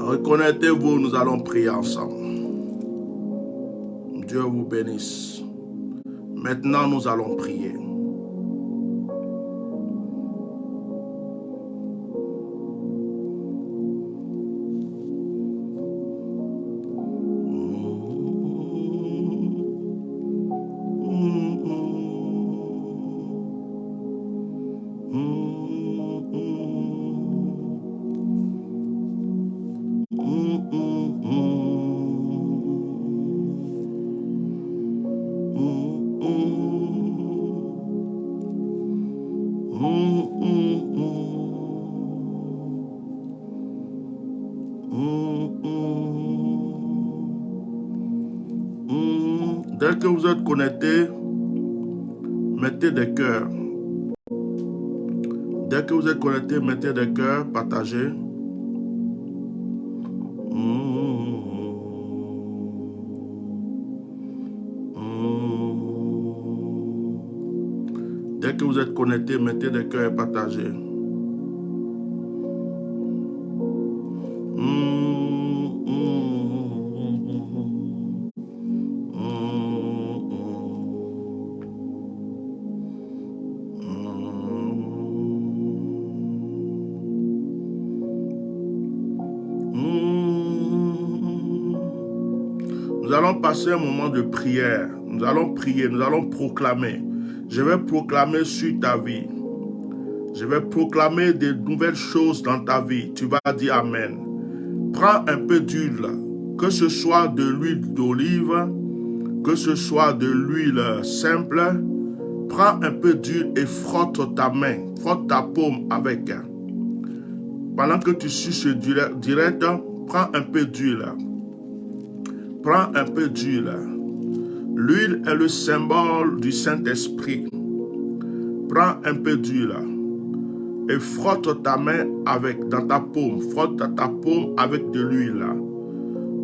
Reconnectez-vous, nous allons prier ensemble. Dieu vous bénisse. Maintenant, nous allons prier. Dès que vous êtes connectés, mettez des cœurs. Dès que vous êtes connectés, mettez des cœurs, partagez. Dès que vous êtes connectés, mettez des cœurs et partagez. Nous allons passer un moment de prière. Nous allons prier, nous allons proclamer. Je vais proclamer sur ta vie. Je vais proclamer des nouvelles choses dans ta vie. Tu vas dire Amen. Prends un peu d'huile, que ce soit de l'huile d'olive, que ce soit de l'huile simple. Prends un peu d'huile et frotte ta main, frotte ta paume avec. Pendant que tu suis ce direct, prends un peu d'huile. Prends un peu d'huile. L'huile est le symbole du Saint-Esprit. Prends un peu d'huile et frotte ta main avec, dans ta paume. Frotte ta paume avec de l'huile.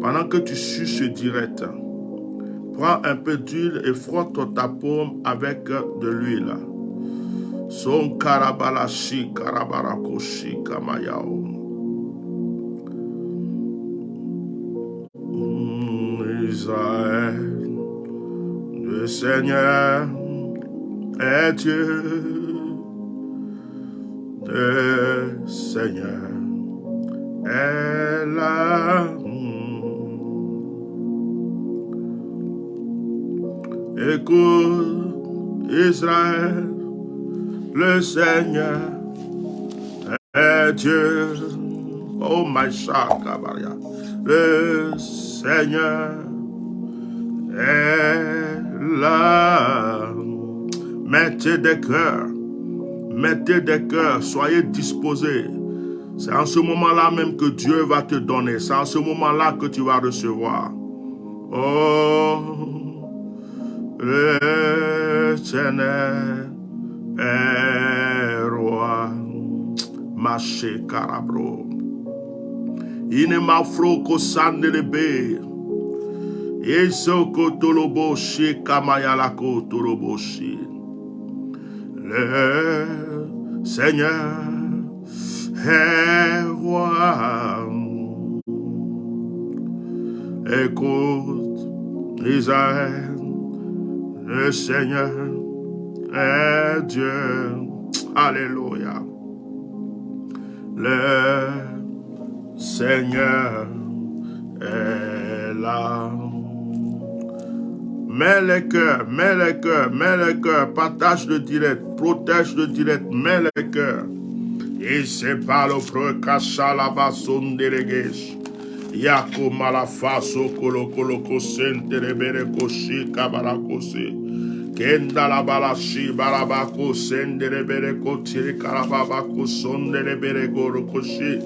Pendant que tu suces ce direct, prends un peu d'huile et frotte ta paume avec de l'huile. Son karabalashi karabarakoshi kamayao. Israël, le Seigneur est Dieu. Le Seigneur est là. Écoute, Israël, le Seigneur est Dieu. Oh my Shakabaria. Le Seigneur est là. Mettez des cœurs, soyez disposés. C'est en ce moment-là même que Dieu va te donner. C'est en ce moment-là que tu vas recevoir. Oh, le Seigneur est roi. Maché carabro. Inemafro kosandelebe. Esoko toloboshi kamayalako toloboshi. Le Seigneur est roi. Écoute, Israël, le Seigneur est Dieu. Alléluia. Le Seigneur est là. Mets les cœurs, partage le direct, protège le direct, mets les cœurs. Et c'est pas le pro cachalaba son délégué. Yako malafaso koloko senterebere koshi kabarakose. Kenda la balashi barabako senderebere kotiri karababako sonderebere gorokoshi.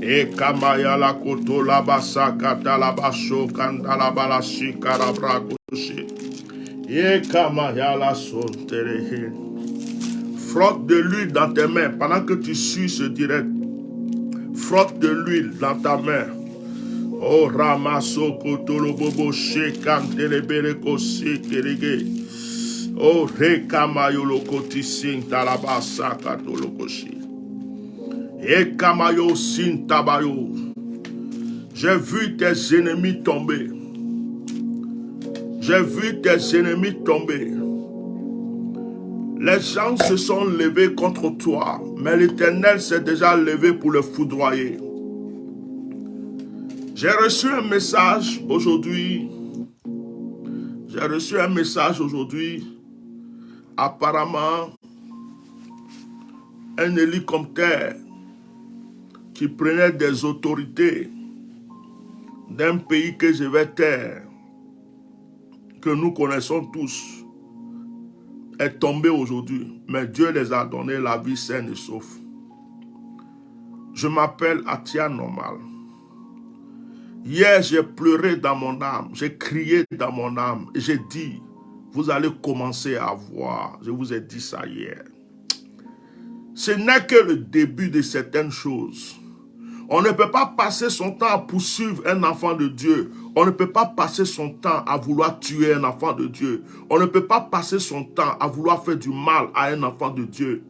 E kamaya la koto la basaka talabasho kanda la balashi karabrakoshi. E kamaya la sontere. Frotte de l'huile dans tes mains pendant que tu suis ce direct. Frotte de l'huile dans ta main. Oh ramaso kotolo bobo shekan telebere kosi kerege. Oh rekamayo lokoti sing talabasa katolokoshi. Ekamayo sin tabayo. J'ai vu tes ennemis tomber. J'ai vu tes ennemis tomber. Les gens se sont levés contre toi, mais l'Éternel s'est déjà levé pour le foudroyer. J'ai reçu un message aujourd'hui. J'ai reçu un message aujourd'hui. Apparemment, un hélicoptère qui prenait des autorités d'un pays que je vais taire, que nous connaissons tous, est tombé aujourd'hui. Mais Dieu les a donné la vie saine et sauf. Je m'appelle Atia Normal. Hier, j'ai pleuré dans mon âme, j'ai crié dans mon âme et j'ai dit, vous allez commencer à voir. Je vous ai dit ça hier. Ce n'est que le début de certaines choses. On ne peut pas passer son temps à poursuivre un enfant de Dieu. On ne peut pas passer son temps à vouloir tuer un enfant de Dieu. On ne peut pas passer son temps à vouloir faire du mal à un enfant de Dieu.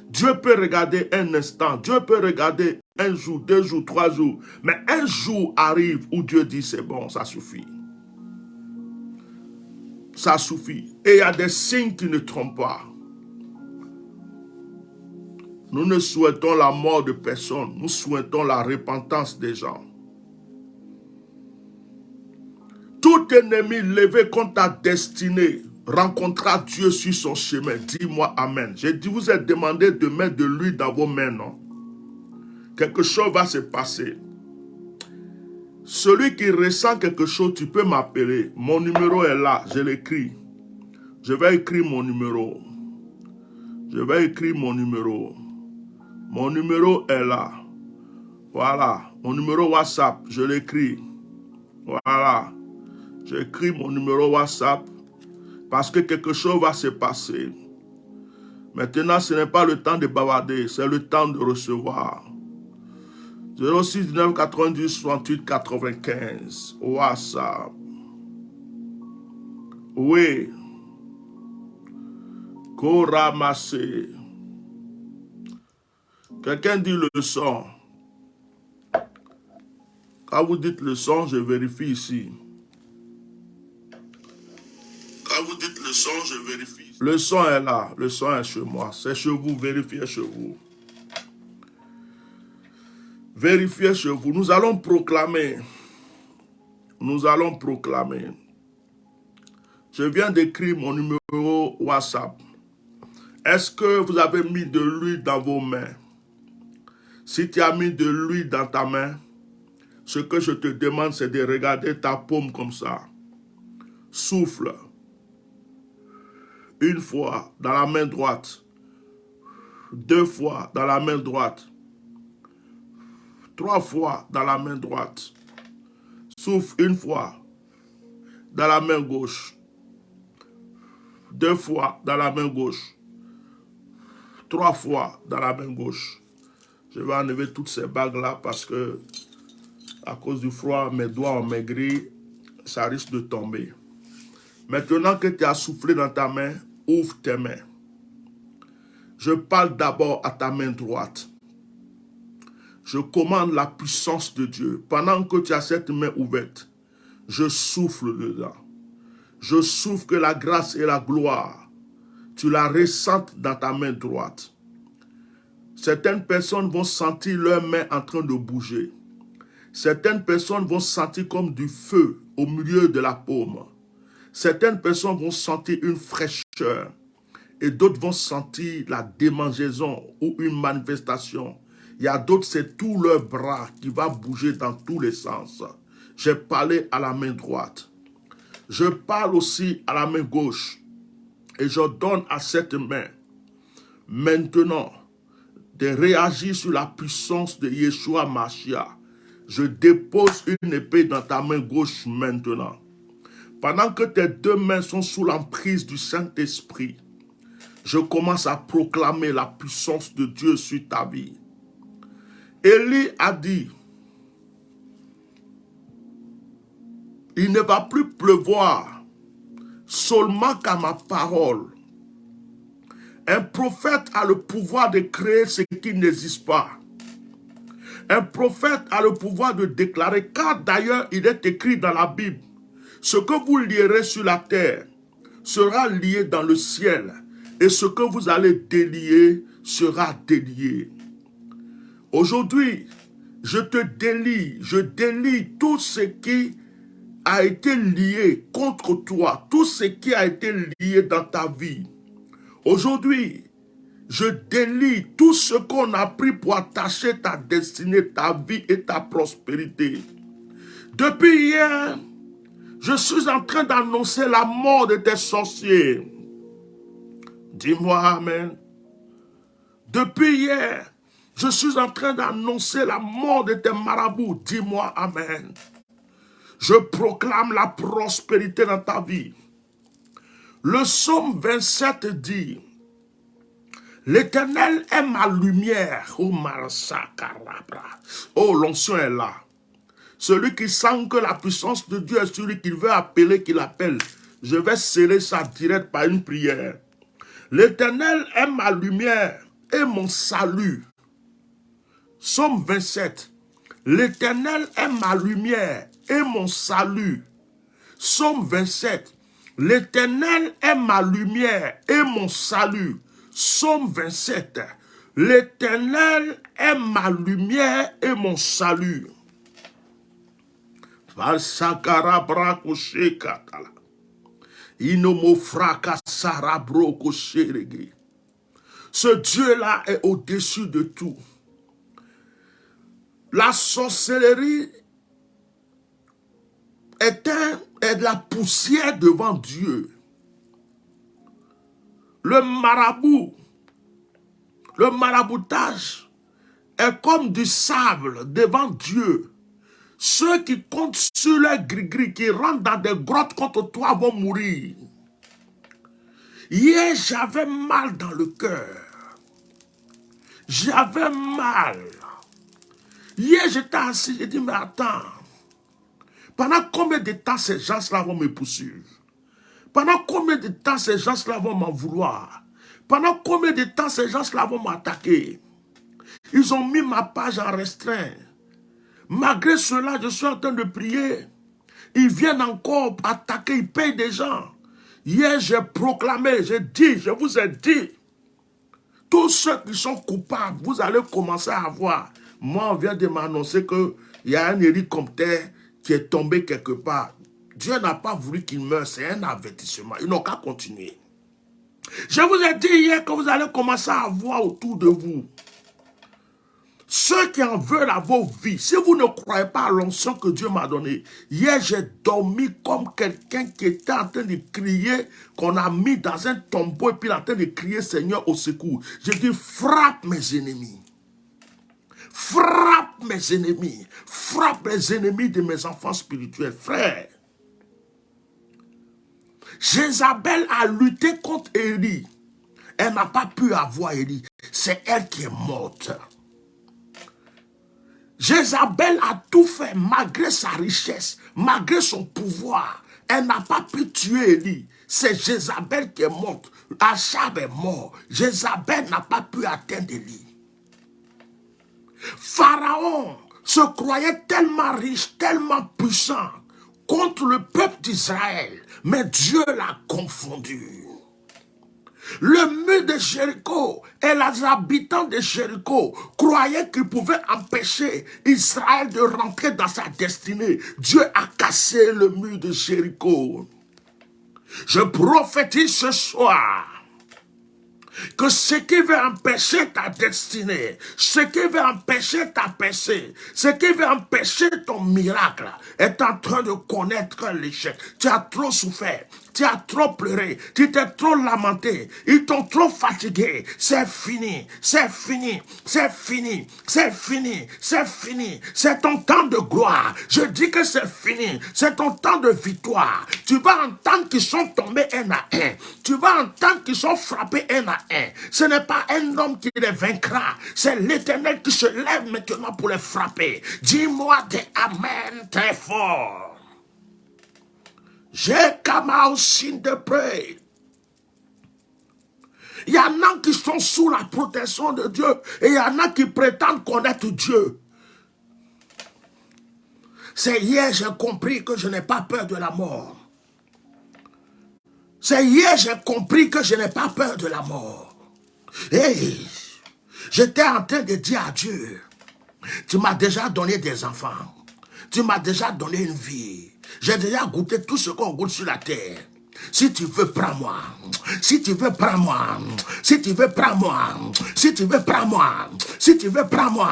Dieu peut regarder un instant, Dieu peut regarder un jour, 2 jours, 3 jours. Mais un jour arrive où Dieu dit c'est bon, ça suffit. Ça suffit. Et il y a des signes qui ne trompent pas. Nous ne souhaitons la mort de personne, nous souhaitons la repentance des gens. Tout ennemi levé contre ta destinée rencontrera Dieu sur son chemin. Dis-moi Amen. J'ai dit, vous êtes demandé de mettre de l'huile dans vos mains, non? Quelque chose va se passer. Celui qui ressent quelque chose, tu peux m'appeler. Mon numéro est là, je l'écris. Je vais écrire mon numéro. Je vais écrire mon numéro. Mon numéro est là. Voilà. Mon numéro WhatsApp, je l'écris. Voilà. J'écris mon numéro WhatsApp parce que quelque chose va se passer. Maintenant, ce n'est pas le temps de bavarder, c'est le temps de recevoir. 06 19 90 68 95. WhatsApp. Oui. Koramassé. Quelqu'un dit le son. Quand vous dites le son, je vérifie ici. Quand vous dites le son, je vérifie. Le son est là. Le son est chez moi. C'est chez vous. Vérifiez chez vous. Vérifiez chez vous. Nous allons proclamer. Nous allons proclamer. Je viens d'écrire mon numéro WhatsApp. Est-ce que vous avez mis de l'huile dans vos mains? Si tu as mis de l'huile dans ta main, ce que je te demande, c'est de regarder ta paume comme ça. Souffle. Une fois dans la main droite. 2 fois dans la main droite. 3 fois dans la main droite. Souffle une fois dans la main gauche. 2 fois dans la main gauche. 3 fois dans la main gauche. Je vais enlever toutes ces bagues-là parce que, à cause du froid, mes doigts ont maigri. Ça risque de tomber. Maintenant que tu as soufflé dans ta main, ouvre tes mains. Je parle d'abord à ta main droite. Je commande la puissance de Dieu. Pendant que tu as cette main ouverte, je souffle dedans. Je souffle que la grâce et la gloire, tu la ressentes dans ta main droite. Certaines personnes vont sentir leurs mains en train de bouger. Certaines personnes vont sentir comme du feu au milieu de la paume. Certaines personnes vont sentir une fraîcheur et d'autres vont sentir la démangeaison ou une manifestation. Il y a d'autres, c'est tout leur bras qui va bouger dans tous les sens. J'ai parlé à la main droite. Je parle aussi à la main gauche et je donne à cette main maintenant de réagir sur la puissance de Yeshua Mashiach. Je dépose une épée dans ta main gauche maintenant. Pendant que tes 2 mains sont sous l'emprise du Saint-Esprit, je commence à proclamer la puissance de Dieu sur ta vie. Élie a dit, il ne va plus pleuvoir seulement qu'à ma parole. Un prophète a le pouvoir de créer ce qui n'existe pas. Un prophète a le pouvoir de déclarer, car d'ailleurs il est écrit dans la Bible, ce que vous lierez sur la terre sera lié dans le ciel, et ce que vous allez délier sera délié. Aujourd'hui, je délie tout ce qui a été lié contre toi, tout ce qui a été lié dans ta vie. Aujourd'hui, je délie tout ce qu'on a pris pour attacher ta destinée, ta vie et ta prospérité. Depuis hier, je suis en train d'annoncer la mort de tes sorciers. Dis-moi Amen. Depuis hier, je suis en train d'annoncer la mort de tes marabouts. Dis-moi Amen. Je proclame la prospérité dans ta vie. Le psaume 27 dit, l'Éternel est ma lumière. Oh, Marsakarabra. Oh, l'onction est là. Celui qui sent que la puissance de Dieu est celui qu'il veut appeler, qu'il appelle. Je vais sceller ça direct par une prière. L'Éternel est ma lumière et mon salut. Psaume 27. L'Éternel est ma lumière et mon salut. Psaume 27. L'Éternel est ma lumière et mon salut. Psaume 27. L'Éternel est ma lumière et mon salut. Ce Dieu-là est au-dessus de tout. La sorcellerie est de la poussière devant Dieu. Le maraboutage est comme du sable devant Dieu. Ceux qui comptent sur leur gris-gris, qui rentrent dans des grottes contre toi vont mourir. Hier, j'avais mal dans le cœur. J'avais mal. Hier, j'étais assis, j'ai dit, mais attends, pendant combien de temps ces gens-là vont me poursuivre? Pendant combien de temps ces gens-là vont m'en vouloir? Pendant combien de temps ces gens-là vont m'attaquer? Ils ont mis ma page en restreint. Malgré cela, je suis en train de prier. Ils viennent encore attaquer, ils payent des gens. Hier, j'ai proclamé, j'ai dit, je vous ai dit, tous ceux qui sont coupables, vous allez commencer à voir. Moi, on vient de m'annoncer qu'il y a un hélicoptère qui est tombé quelque part. Dieu n'a pas voulu qu'il meure, c'est un avertissement. Ils n'ont qu'à continuer. Je vous ai dit hier que vous allez commencer à voir autour de vous. Ceux qui en veulent à vos vies, si vous ne croyez pas à l'onction que Dieu m'a donnée, hier j'ai dormi comme quelqu'un qui était en train de crier, qu'on a mis dans un tombeau et puis en train de crier Seigneur au secours. J'ai dit frappe mes ennemis. Frappe mes ennemis. Frappe les ennemis de mes enfants spirituels. Frère, Jézabel a lutté contre Élie. Elle n'a pas pu avoir Élie. C'est elle qui est morte. Jézabel a tout fait malgré sa richesse, malgré son pouvoir. Elle n'a pas pu tuer Élie. C'est Jézabel qui est morte. Achab est mort. Jézabel n'a pas pu atteindre Élie. Pharaon se croyait tellement riche, tellement puissant contre le peuple d'Israël, mais Dieu l'a confondu. Le mur de Jéricho et les habitants de Jéricho croyaient qu'ils pouvaient empêcher Israël de rentrer dans sa destinée. Dieu a cassé le mur de Jéricho. Je prophétise ce soir que ce qui veut empêcher ta destinée, ce qui veut empêcher ta percée, ce qui veut empêcher ton miracle est en train de connaître l'échec. Tu as trop souffert, tu as trop pleuré, tu t'es trop lamenté, ils t'ont trop fatigué. C'est fini, c'est fini, c'est fini, c'est fini, c'est fini. C'est ton temps de gloire. Je dis que c'est fini, c'est ton temps de victoire. Tu vas entendre qu'ils sont tombés un à un. Tu vas entendre qu'ils sont frappés un à un. Ce n'est pas un homme qui les vaincra, c'est l'Éternel qui se lève maintenant pour les frapper. Dis-moi des amen très fort. J'ai come out in the pray. Il y en a qui sont sous la protection de Dieu et il y en a qui prétendent connaître Dieu. C'est hier j'ai compris que je n'ai pas peur de la mort. C'est hier j'ai compris que je n'ai pas peur de la mort. Et j'étais en train de dire à Dieu, tu m'as déjà donné des enfants. Tu m'as déjà donné une vie. J'ai déjà goûté tout ce qu'on goûte sur la terre. Si tu veux, prends-moi. Si tu veux, prends-moi. Si tu veux, prends-moi. Si tu veux, prends-moi. Si tu veux, prends-moi.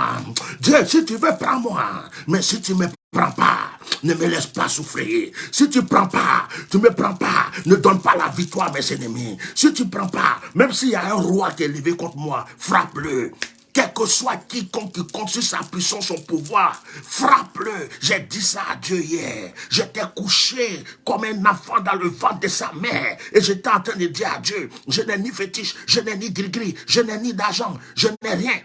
Dieu, si tu veux, prends-moi. Mais si tu me prends pas, ne me laisse pas souffrir. Si tu prends pas, tu me prends pas, ne donne pas la victoire à mes ennemis. Si tu prends pas, même s'il y a un roi qui est levé contre moi, frappe-le. Quel que soit quiconque qui compte sur sa puissance, son pouvoir, frappe-le. J'ai dit ça à Dieu hier. J'étais couché comme un enfant dans le ventre de sa mère. Et j'étais en train de dire à Dieu, je n'ai ni fétiche, je n'ai ni gris-gris, je n'ai ni d'argent, je n'ai rien.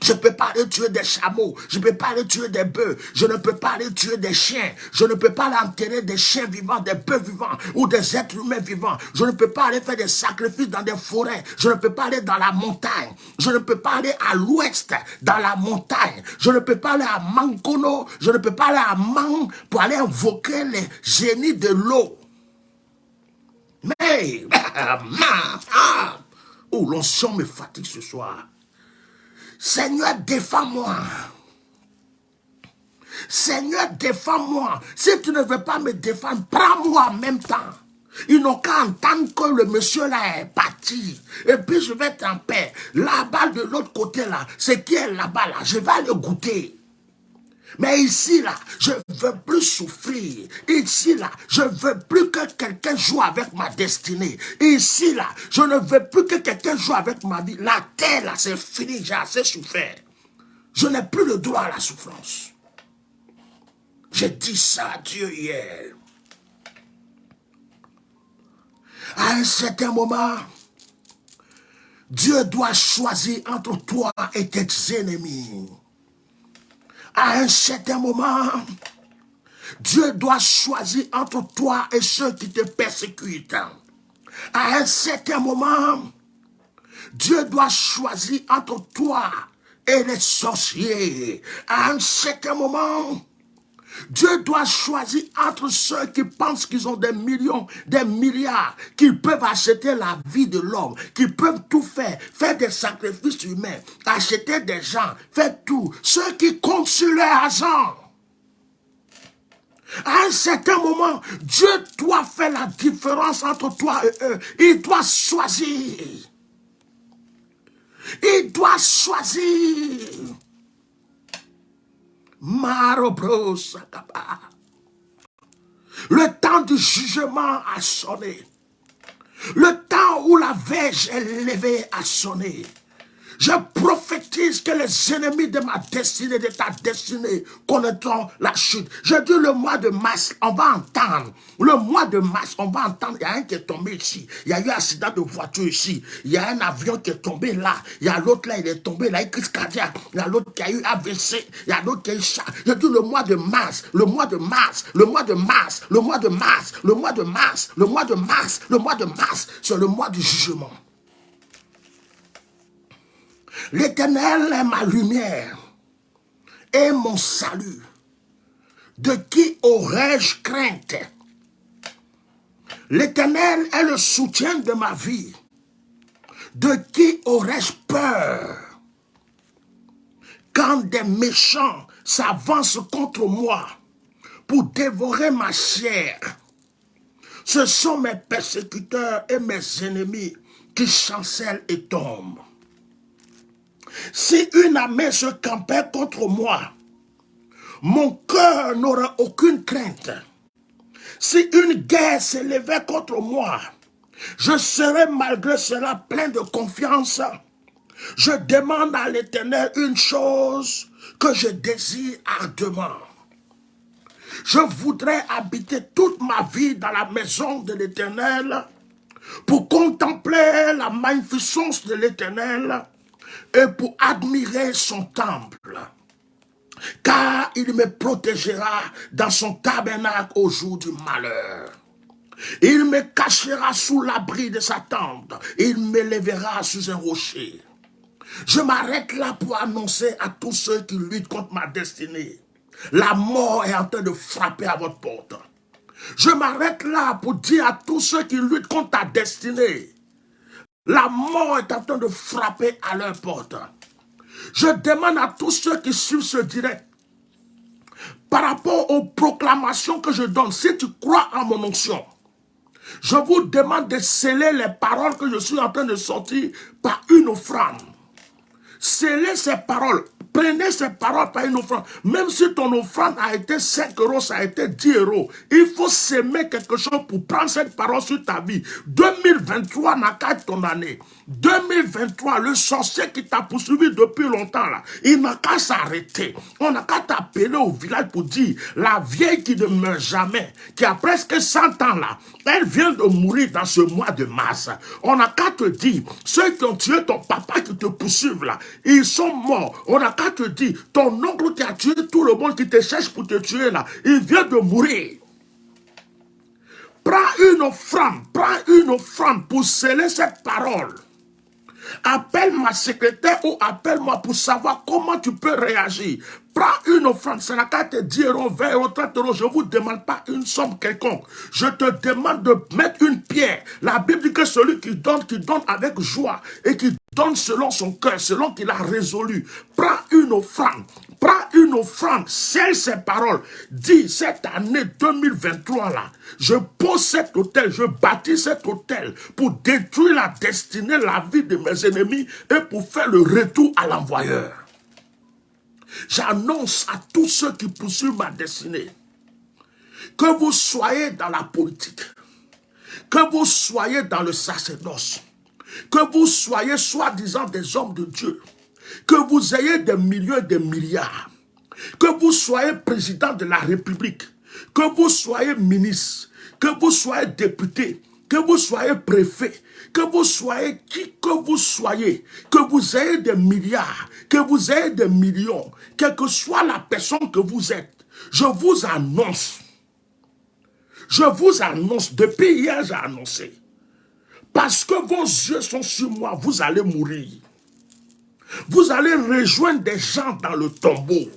Je ne peux pas aller tuer des chameaux, je ne peux pas aller tuer des bœufs, je ne peux pas aller tuer des chiens, je ne peux pas aller enterrer des chiens vivants, des bœufs vivants ou des êtres humains vivants. Je ne peux pas aller faire des sacrifices dans des forêts, je ne peux pas aller dans la montagne, je ne peux pas aller à l'ouest dans la montagne, je ne peux pas aller à Mankono, je ne peux pas aller à Man pour aller invoquer les génies de l'eau. Mais, oh, l'onction me fatigue ce soir. Seigneur, défends-moi. Seigneur, défends-moi. Si tu ne veux pas me défendre, prends-moi en même temps. Ils n'ont qu'à entendre que le monsieur là est parti. Et puis je vais être en paix. Là-bas, de l'autre côté là, c'est qui est là-bas là, je vais le goûter. Mais ici, là, je ne veux plus souffrir. Ici, là, je ne veux plus que quelqu'un joue avec ma destinée. Ici, là, je ne veux plus que quelqu'un joue avec ma vie. La terre, là, c'est fini, j'ai assez souffert. Je n'ai plus le droit à la souffrance. J'ai dit ça à Dieu hier. À un certain moment, Dieu doit choisir entre toi et tes ennemis. À un certain moment, Dieu doit choisir entre toi et ceux qui te persécutent. À un certain moment, Dieu doit choisir entre toi et les sorciers. À un certain moment, Dieu doit choisir entre ceux qui pensent qu'ils ont des millions, des milliards, qu'ils peuvent acheter la vie de l'homme, qu'ils peuvent tout faire, faire des sacrifices humains, acheter des gens, faire tout. Ceux qui comptent sur leur argent. À un certain moment, Dieu doit faire la différence entre toi et eux. Il doit choisir. Il doit choisir. Le temps du jugement a sonné. Le temps où la verge est levée a sonné. Je prophétise que les ennemis de ma destinée, de ta destinée, connaîtront la chute. Je dis le mois de mars, on va entendre. Le mois de mars, on va entendre. Il y a un qui est tombé ici. Il y a eu un accident de voiture ici. Il y a un avion qui est tombé là. Il y a l'autre là, il est tombé là, il crise cardiaque. Il y a l'autre qui a eu AVC. Il y a l'autre qui a eu ça. Je dis le mois de mars, le mois de mars, le mois de mars, le mois de mars, le mois de mars, le mois de mars, le mois de mars. C'est le mois du jugement. L'Éternel est ma lumière et mon salut. De qui aurais-je crainte? L'Éternel est le soutien de ma vie. De qui aurais-je peur? Quand des méchants s'avancent contre moi pour dévorer ma chair, ce sont mes persécuteurs et mes ennemis qui chancellent et tombent. Si une armée se campait contre moi, mon cœur n'aurait aucune crainte. Si une guerre s'élevait contre moi, je serais malgré cela plein de confiance. Je demande à l'Éternel une chose que je désire ardemment. Je voudrais habiter toute ma vie dans la maison de l'Éternel pour contempler la magnificence de l'Éternel et pour admirer son temple, car il me protégera dans son tabernacle au jour du malheur. Il me cachera sous l'abri de sa tente, il m'élèvera sous un rocher. Je m'arrête là pour annoncer à tous ceux qui luttent contre ma destinée La mort est en train de frapper à votre porte. Je m'arrête là pour dire à tous ceux qui luttent contre ta destinée. La mort est en train de frapper à leur porte. Je demande à tous ceux qui suivent ce direct, par rapport aux proclamations que je donne, si tu crois en mon onction, je vous demande de sceller les paroles que je suis en train de sortir par une offrande. Scellez ces paroles. Prenez ces paroles par une offrande. Même si ton offrande a été 5 euros, ça a été 10 euros. Il faut s'aimer quelque chose pour prendre cette parole sur ta vie. 2023 n'a qu'à être ton année. 2023, le sorcier qui t'a poursuivi depuis longtemps, là, il n'a qu'à s'arrêter. On n'a qu'à t'appeler au village pour dire, la vieille qui ne meurt jamais, qui a presque 100 ans là, elle vient de mourir dans ce mois de mars. On n'a qu'à te dire, ceux qui ont tué ton papa qui te poursuivent là, ils sont morts. On n'a qu'à te dire, ton oncle qui a tué tout le monde qui te cherche pour te tuer là, il vient de mourir. Prends une offrande pour sceller cette parole. Appelle ma secrétaire ou appelle-moi pour savoir comment tu peux réagir. Prends une offrande, ça n'a qu'à te 10 euros, 20 euros, 30 euros. Je ne vous demande pas une somme quelconque. Je te demande de mettre une pierre. La Bible dit que celui qui donne avec joie et qui donne selon son cœur, selon qu'il a résolu. Prends une offrande. Prends une offrande, scelle ces paroles. Dis, cette année 2023 là, je pose cet autel, je bâtis cet autel pour détruire la destinée, la vie de mes ennemis et pour faire le retour à l'envoyeur. J'annonce à tous ceux qui poursuivent ma destinée, que vous soyez dans la politique, que vous soyez dans le sacerdoce, que vous soyez soi-disant des hommes de Dieu, que vous ayez des millions et des milliards, que vous soyez président de la République, que vous soyez ministre, que vous soyez député, que vous soyez préfet, que vous soyez qui que vous soyez, que vous ayez des milliards, que vous ayez des millions, quelle que soit la personne que vous êtes, je vous annonce, depuis hier j'ai annoncé, parce que vos yeux sont sur moi, vous allez mourir. Vous allez rejoindre des gens dans le tombeau.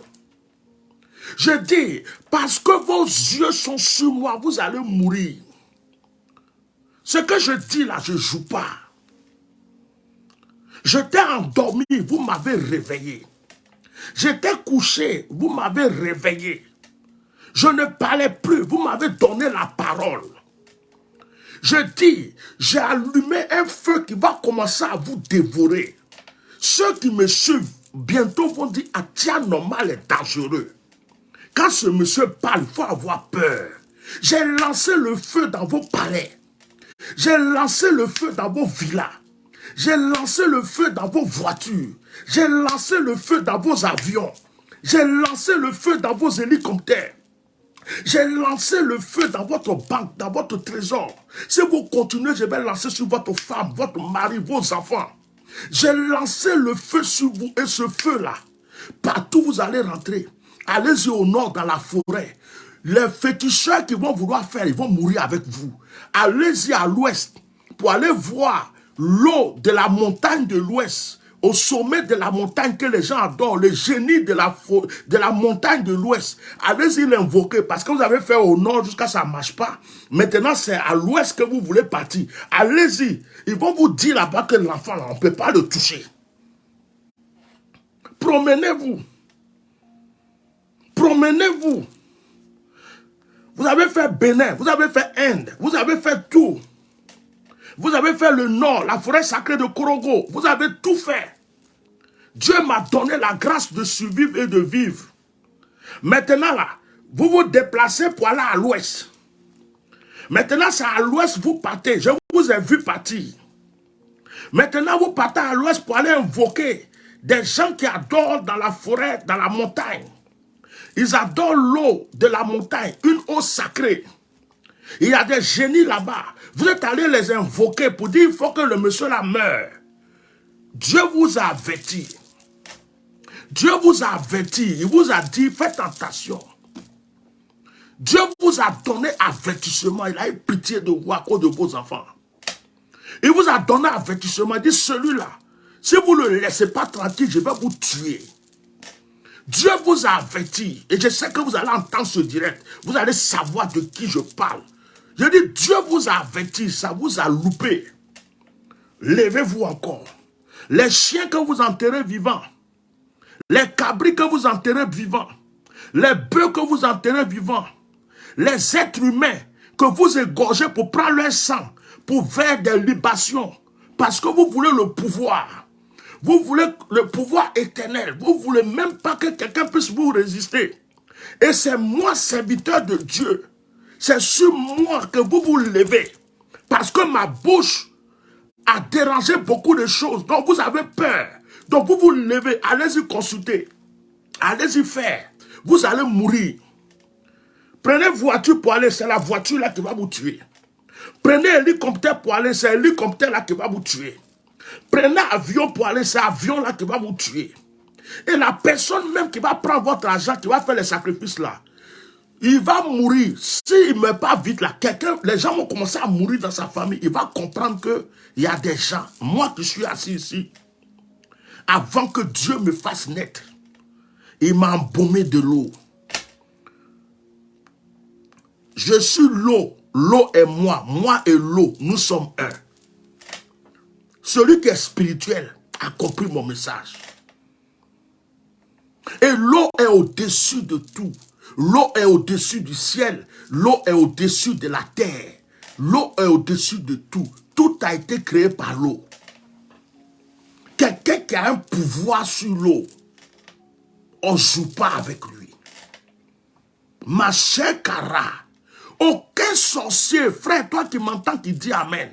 Je dis, parce que vos yeux sont sur moi, vous allez mourir. Ce que je dis là, je ne joue pas. J'étais endormi, vous m'avez réveillé. J'étais couché, vous m'avez réveillé. Je ne parlais plus, vous m'avez donné la parole. Je dis, j'ai allumé un feu qui va commencer à vous dévorer. Ceux qui me suivent, bientôt vont dire, ah tiens, normal est dangereux. Quand ce monsieur parle, il faut avoir peur. J'ai lancé le feu dans vos palais. J'ai lancé le feu dans vos villas. J'ai lancé le feu dans vos voitures. J'ai lancé le feu dans vos avions. J'ai lancé le feu dans vos hélicoptères. J'ai lancé le feu dans votre banque, dans votre trésor. Si vous continuez, je vais lancer sur votre femme, votre mari, vos enfants. J'ai lancé le feu sur vous et ce feu-là, partout vous allez rentrer. Allez-y au nord dans la forêt. Les féticheurs qui vont vouloir faire, ils vont mourir avec vous. Allez-y à l'ouest pour aller voir l'eau de la montagne de l'ouest. Au sommet de la montagne que les gens adorent, le génie de la montagne de l'ouest. Allez-y l'invoquer parce que vous avez fait au nord jusqu'à ça ne marche pas. Maintenant, c'est à l'ouest que vous voulez partir. Allez-y. Ils vont vous dire là-bas que l'enfant, on ne peut pas le toucher. Promenez-vous. Promenez-vous. Vous avez fait Bénin, vous avez fait Inde, vous avez fait tout. Vous avez fait le nord, la forêt sacrée de Korogo. Vous avez tout fait. Dieu m'a donné la grâce de survivre et de vivre. Maintenant là, vous vous déplacez pour aller à l'ouest. Maintenant c'est à l'ouest vous partez. Je vous ai vu partir. Maintenant vous partez à l'ouest pour aller invoquer des gens qui adorent dans la forêt, dans la montagne. Ils adorent l'eau de la montagne, une eau sacrée. Il y a des génies là-bas. Vous êtes allés les invoquer pour dire il faut que le monsieur là meure. Dieu vous a averti. Dieu vous a averti. Il vous a dit faites attention. Dieu vous a donné avertissement. Il a eu pitié de vous à cause de vos enfants. Il vous a donné avertissement. Il dit celui-là, si vous ne le laissez pas tranquille, je vais vous tuer. Dieu vous a averti, et je sais que vous allez entendre ce direct, vous allez savoir de qui je parle. Je dis, Dieu vous a averti, ça vous a loupé. Levez-vous encore. Les chiens que vous enterrez vivants, les cabris que vous enterrez vivants, les bœufs que vous enterrez vivants, les êtres humains que vous égorgez pour prendre leur sang, pour faire des libations, parce que vous voulez le pouvoir. Vous voulez le pouvoir éternel. Vous ne voulez même pas que quelqu'un puisse vous résister. Et c'est moi, serviteur de Dieu. C'est sur moi que vous vous levez. Parce que ma bouche a dérangé beaucoup de choses. Donc vous avez peur. Donc vous vous levez. Allez-y consulter. Allez-y faire. Vous allez mourir. Prenez voiture pour aller. C'est la voiture là qui va vous tuer. Prenez hélicoptère pour aller. C'est l'hélicoptère là qui va vous tuer. Prenez avion pour aller, c'est l'avion là qui va vous tuer. Et la personne même qui va prendre votre argent, qui va faire les sacrifices là, il va mourir. S'il ne meurt pas vite là, les gens vont commencer à mourir dans sa famille. Il va comprendre qu'il y a des gens, moi qui suis assis ici, avant que Dieu me fasse naître, il m'a embaumé de l'eau. Je suis l'eau, l'eau est moi et l'eau, nous sommes un. Celui qui est spirituel a compris mon message. Et l'eau est au-dessus de tout. L'eau est au-dessus du ciel. L'eau est au-dessus de la terre. L'eau est au-dessus de tout. Tout a été créé par l'eau. Quelqu'un qui a un pouvoir sur l'eau, on ne joue pas avec lui. Ma chère Cara, aucun sorcier, frère, toi qui m'entends, qui dit Amen.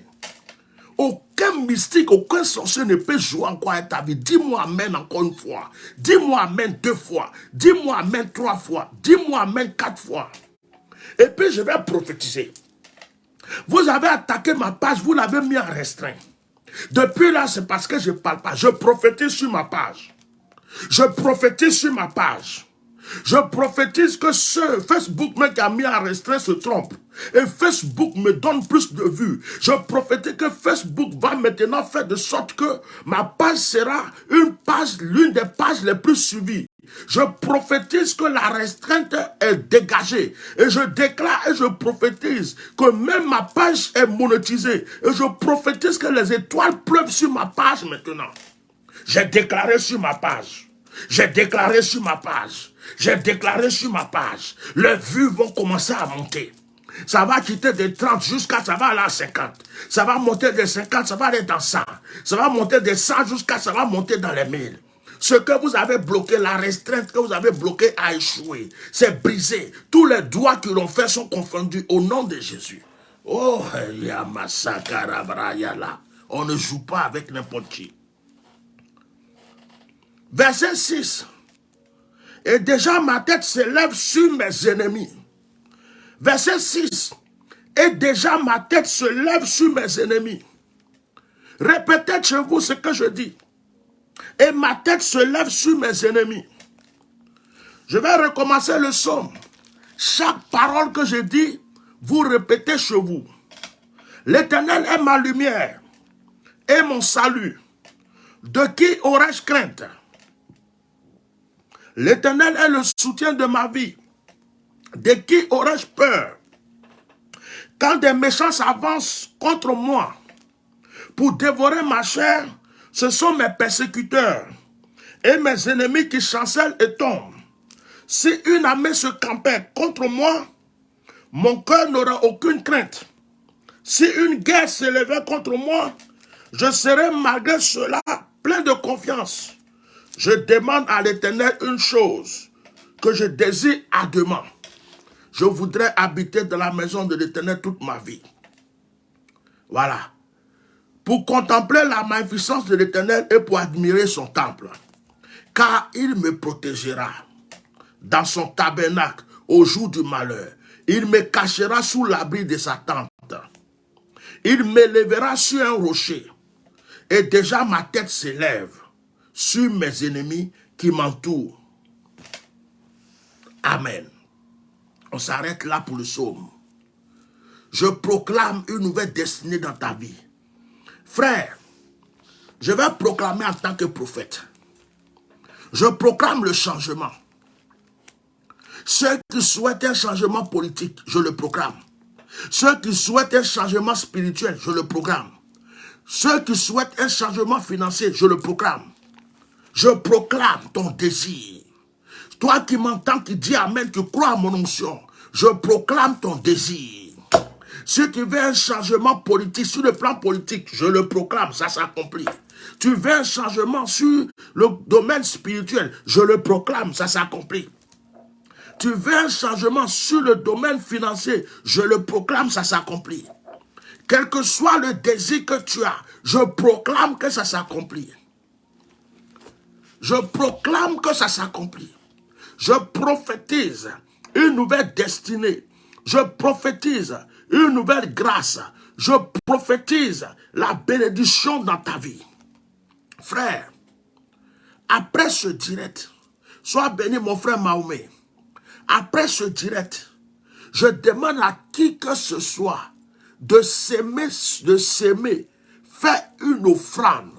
Aucun mystique, aucun sorcier ne peut jouer encore avec ta vie. Dis-moi Amen encore une fois. Dis-moi Amen 2 fois. Dis-moi Amen 3 fois. Dis-moi Amen 4 fois. Et puis je vais prophétiser. Vous avez attaqué ma page, vous l'avez mis en restreint. Depuis là, c'est parce que je ne parle pas. Je prophétise sur ma page. Je prophétise sur ma page. Je prophétise que ce Facebook qui a mis en restreint se trompe. Et Facebook me donne plus de vues. Je prophétise que Facebook va maintenant faire de sorte que ma page sera l'une des pages les plus suivies. Je prophétise que la restreinte est dégagée. Et je déclare et je prophétise que même ma page est monétisée. Et je prophétise que les étoiles pleuvent sur ma page maintenant. J'ai déclaré sur ma page. J'ai déclaré sur ma page. J'ai déclaré sur ma page. Les vues vont commencer à monter. Ça va quitter de 30 jusqu'à ça va aller à 50. Ça va monter de 50, ça va aller dans 100. Ça va monter de 100 jusqu'à ça va monter dans les 1000. Ce que vous avez bloqué, la restreinte que vous avez bloquée a échoué. C'est brisé. Tous les doigts qui l'ont fait sont confondus au nom de Jésus. Oh, on ne joue pas avec n'importe qui. Verset 6. Et déjà ma tête s'élève sur mes ennemis. Verset 6. Et déjà ma tête se lève sur mes ennemis. Répétez chez vous ce que je dis. Et ma tête se lève sur mes ennemis. Je vais recommencer le psaume. Chaque parole que je dis, vous répétez chez vous. L'Éternel est ma lumière et mon salut. De qui aurais-je crainte? L'Éternel est le soutien de ma vie. De qui aurais-je peur? Quand des méchants s'avancent contre moi pour dévorer ma chair, ce sont mes persécuteurs et mes ennemis qui chancellent et tombent. Si une armée se campait contre moi, mon cœur n'aura aucune crainte. Si une guerre s'élevait contre moi, je serai malgré cela plein de confiance. Je demande à l'Éternel une chose que je désire ardemment. Je voudrais habiter dans la maison de l'Éternel toute ma vie. Voilà. Pour contempler la magnificence de l'Éternel et pour admirer son temple. Car il me protégera dans son tabernacle au jour du malheur. Il me cachera sous l'abri de sa tente. Il m'élèvera sur un rocher. Et déjà ma tête s'élève sur mes ennemis qui m'entourent. Amen. On s'arrête là pour le psaume. Je proclame une nouvelle destinée dans ta vie. Frère, je vais proclamer en tant que prophète. Je proclame le changement. Ceux qui souhaitent un changement politique, je le proclame. Ceux qui souhaitent un changement spirituel, je le proclame. Ceux qui souhaitent un changement financier, je le proclame. Je proclame ton désir. Toi qui m'entends, qui dis Amen, tu crois à mon onction, je proclame ton désir. Si tu veux un changement politique, sur le plan politique, je le proclame, ça s'accomplit. Tu veux un changement sur le domaine spirituel, je le proclame, ça s'accomplit. Tu veux un changement sur le domaine financier, je le proclame, ça s'accomplit. Quel que soit le désir que tu as, je proclame que ça s'accomplit. Je proclame que ça s'accomplit. Je prophétise une nouvelle destinée. Je prophétise une nouvelle grâce. Je prophétise la bénédiction dans ta vie. Frère, après ce direct, sois béni mon frère Mahomet. Après ce direct, je demande à qui que ce soit de s'aimer, faire une offrande,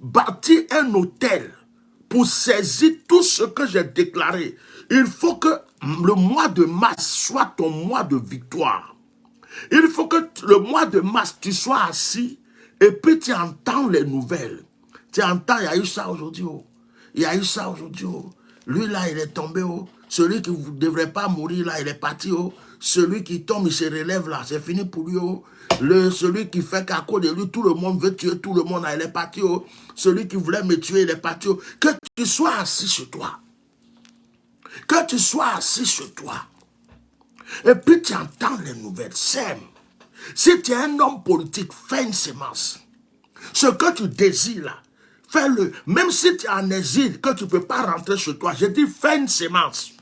bâtir un hôtel pour saisir tout ce que j'ai déclaré. Il faut que le mois de mars soit ton mois de victoire. Il faut que le mois de mars, tu sois assis et puis tu entends les nouvelles. Tu entends, il y a eu ça aujourd'hui. Oh. Il y a eu ça aujourd'hui. Oh. Lui là, il est tombé. Oh. Celui qui ne devrait pas mourir là, il est parti. Oh. Celui qui tombe, il se relève là. C'est fini pour lui. Oh. Celui qui fait qu'à cause de lui, tout le monde veut tuer tout le monde. Là, il est parti. Oh. Celui qui voulait me tuer, il est parti. Oh. Que tu sois assis sur toi. Que tu sois assis sur toi. Et puis tu entends les nouvelles. Sème. Si tu es un homme politique, fais une sémence. Ce que tu désires là, fais-le. Même si tu es en exil, que tu ne peux pas rentrer chez toi, je dis fais une sémence.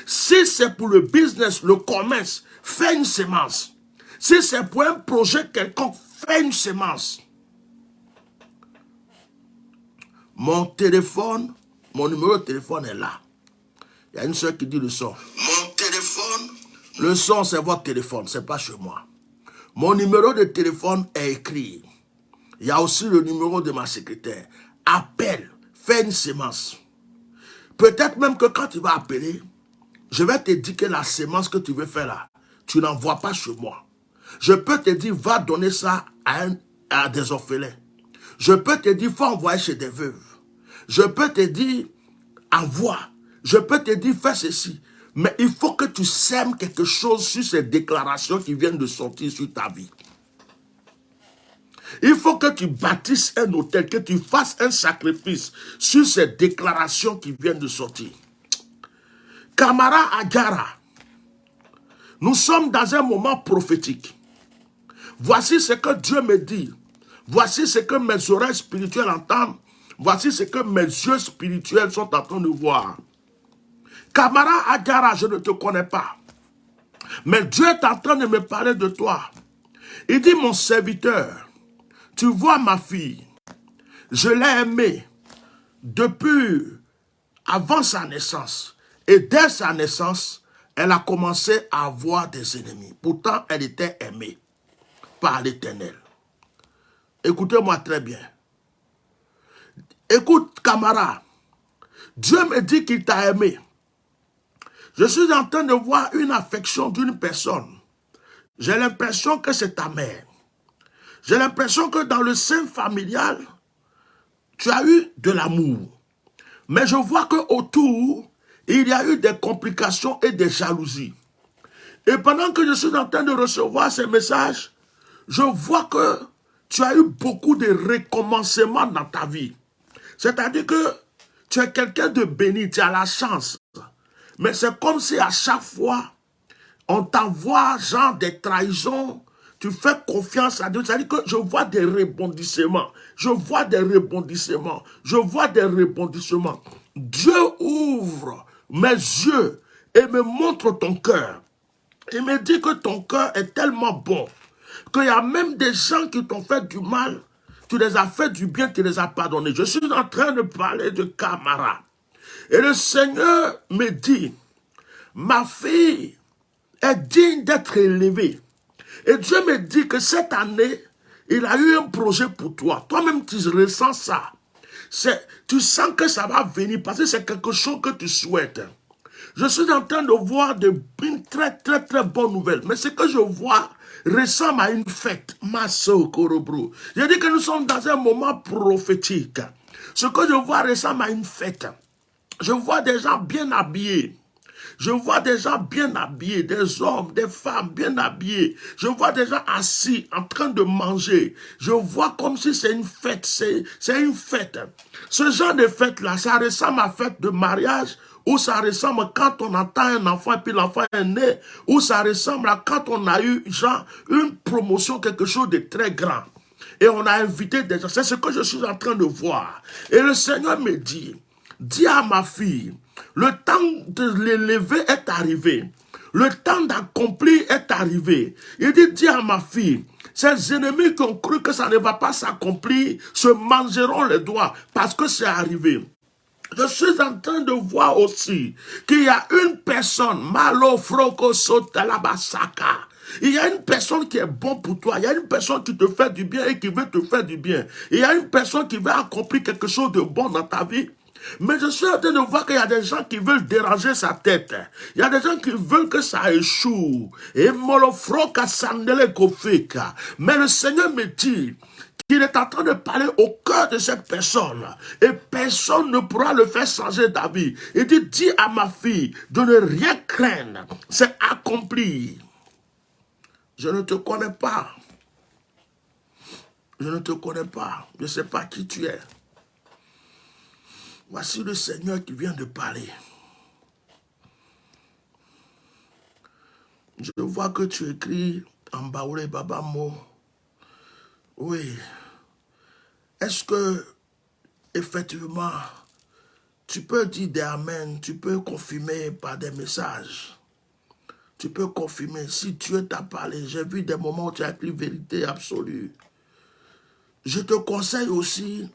Si c'est pour le business, le commerce, fais une sémence. Si c'est pour un projet quelconque, fais une sémence. Mon téléphone, mon numéro de téléphone est là. Il y a une soeur qui dit le son. Mon téléphone. Le son, c'est votre téléphone, ce n'est pas chez moi. Mon numéro de téléphone est écrit. Il y a aussi le numéro de ma secrétaire. Appelle, fais une sémence. Peut-être même que quand tu vas appeler, je vais te dire que la sémence que tu veux faire là, tu n'envoies pas chez moi. Je peux te dire, va donner ça à des orphelins. Je peux te dire, faut envoyer chez des veuves. Je peux te dire, envoie. Je peux te dire, fais ceci. Mais il faut que tu sèmes quelque chose sur ces déclarations qui viennent de sortir sur ta vie. Il faut que tu bâtisses un hôtel, que tu fasses un sacrifice sur ces déclarations qui viennent de sortir. Camara Agara, nous sommes dans un moment prophétique. Voici ce que Dieu me dit. Voici ce que mes oreilles spirituelles entendent. Voici ce que mes yeux spirituels sont en train de voir. Camara Agara, je ne te connais pas. Mais Dieu est en train de me parler de toi. Il dit, mon serviteur, tu vois ma fille, je l'ai aimée depuis avant sa naissance. Et dès sa naissance, elle a commencé à avoir des ennemis. Pourtant, elle était aimée par l'Éternel. Écoutez-moi très bien. Écoute, camarade, Dieu me dit qu'il t'a aimé. Je suis en train de voir une affection d'une personne. J'ai l'impression que c'est ta mère. J'ai l'impression que dans le sein familial, tu as eu de l'amour. Mais je vois qu'autour, il y a eu des complications et des jalousies. Et pendant que je suis en train de recevoir ces messages, je vois que tu as eu beaucoup de recommencements dans ta vie. C'est-à-dire que tu es quelqu'un de béni, tu as la chance. Mais c'est comme si à chaque fois, on t'envoie genre des trahisons, tu fais confiance à Dieu. C'est-à-dire que je vois des rebondissements. Je vois des rebondissements. Je vois des rebondissements. Dieu ouvre mes yeux et me montre ton cœur. Il me dit que ton cœur est tellement bon qu'il y a même des gens qui t'ont fait du mal. Tu les as fait du bien, tu les as pardonnés. Je suis en train de parler de Camara. Et le Seigneur me dit, ma fille est digne d'être élevée. Et Dieu me dit que cette année, il a eu un projet pour toi. Toi-même, tu ressens ça. Tu sens que ça va venir parce que c'est quelque chose que tu souhaites. Je suis en train de voir une très bonne nouvelle. Mais ce que je vois ressemble à une fête. Maso Korobro. Je dis que nous sommes dans un moment prophétique. Ce que je vois ressemble à une fête. Je vois des gens bien habillés. Je vois des gens bien habillés, des hommes, des femmes bien habillés. Je vois des gens assis en train de manger. Je vois comme si c'est une fête, c'est une fête. Ce genre de fête-là, ça ressemble à fête de mariage, ou ça ressemble quand on attend un enfant et puis l'enfant est né, ou ça ressemble à quand on a eu genre une promotion, quelque chose de très grand. Et on a invité des gens. C'est ce que je suis en train de voir. Et le Seigneur me dit, dis à ma fille, le temps de l'élever est arrivé. Le temps d'accomplir est arrivé. Il dit, dis à ma fille, ces ennemis qui ont cru que ça ne va pas s'accomplir se mangeront les doigts parce que c'est arrivé. Je suis en train de voir aussi qu'il y a une personne, Malo Froko Sotalabasaka. Il y a une personne qui est bonne pour toi. Il y a une personne qui te fait du bien et qui veut te faire du bien. Il y a une personne qui veut accomplir quelque chose de bon dans ta vie. Mais je suis en train de voir qu'il y a des gens qui veulent déranger sa tête. Il y a des gens qui veulent que ça échoue. Et molofroka sandele kofeka. Mais le Seigneur me dit qu'il est en train de parler au cœur de cette personne. Et personne ne pourra le faire changer d'avis. Il dit, dis à ma fille de ne rien craindre. C'est accompli. Je ne te connais pas. Je ne te connais pas. Je ne sais pas qui tu es. Voici le Seigneur qui vient de parler. Je vois que tu écris en Baoulé Babamo. Oui. Est-ce que, effectivement, tu peux dire des amen, tu peux confirmer par des messages. Tu peux confirmer si Dieu t'a parlé. J'ai vu des moments où tu as écrit vérité absolue. Je te conseille aussi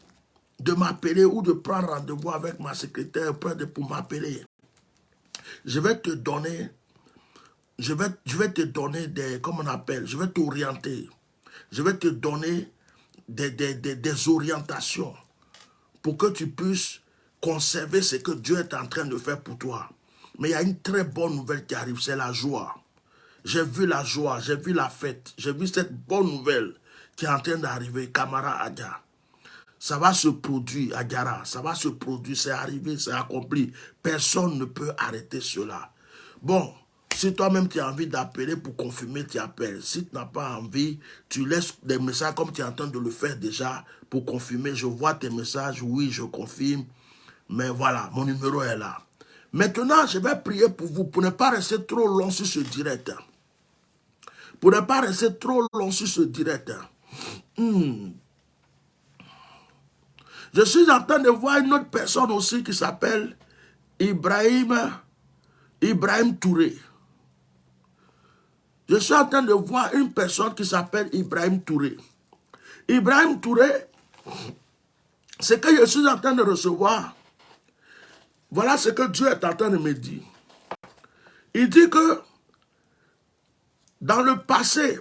de m'appeler ou de prendre rendez-vous avec ma secrétaire pour m'appeler. Je vais te donner des, comment on appelle, je vais t'orienter. Je vais te donner des orientations pour que tu puisses conserver ce que Dieu est en train de faire pour toi. Mais il y a une très bonne nouvelle qui arrive, c'est la joie. J'ai vu la joie, j'ai vu la fête, j'ai vu cette bonne nouvelle qui est en train d'arriver, Kamara Adja. Ça va se produire, Adjara, ça va se produire, c'est arrivé, c'est accompli. Personne ne peut arrêter cela. Bon, si toi-même tu as envie d'appeler pour confirmer, tu appelles. Si tu n'as pas envie, tu laisses des messages comme tu es en train de le faire déjà pour confirmer. Je vois tes messages, oui, je confirme. Mais voilà, mon numéro est là. Maintenant, je vais prier pour vous, pour ne pas rester trop long sur ce direct. Pour ne pas rester trop long sur ce direct. Je suis en train de voir une autre personne aussi qui s'appelle Ibrahim Touré. Je suis en train de voir une personne qui s'appelle Ibrahim Touré. Ibrahim Touré, ce que je suis en train de recevoir, voilà ce que Dieu est en train de me dire. Il dit que dans le passé,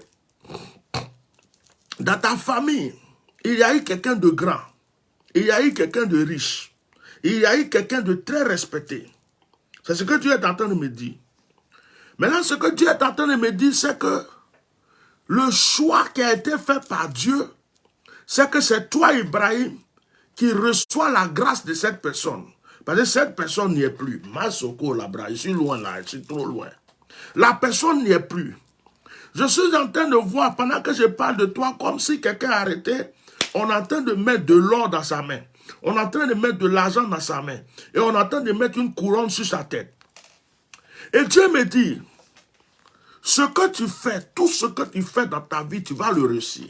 dans ta famille, il y a eu quelqu'un de grand. Il y a eu quelqu'un de riche. Il y a eu quelqu'un de très respecté. C'est ce que Dieu est en train de me dire. Maintenant, ce que Dieu est en train de me dire, c'est que le choix qui a été fait par Dieu, c'est que c'est toi, Ibrahim, qui reçois la grâce de cette personne. Parce que cette personne n'y est plus. Masoko, là-bas, je suis loin là, je suis trop loin. La personne n'y est plus. Je suis en train de voir, pendant que je parle de toi, comme si quelqu'un arrêtait, on est en train de mettre de l'or dans sa main. On est en train de mettre de l'argent dans sa main. Et on est en train de mettre une couronne sur sa tête. Et Dieu me dit, ce que tu fais, tout ce que tu fais dans ta vie, tu vas le réussir.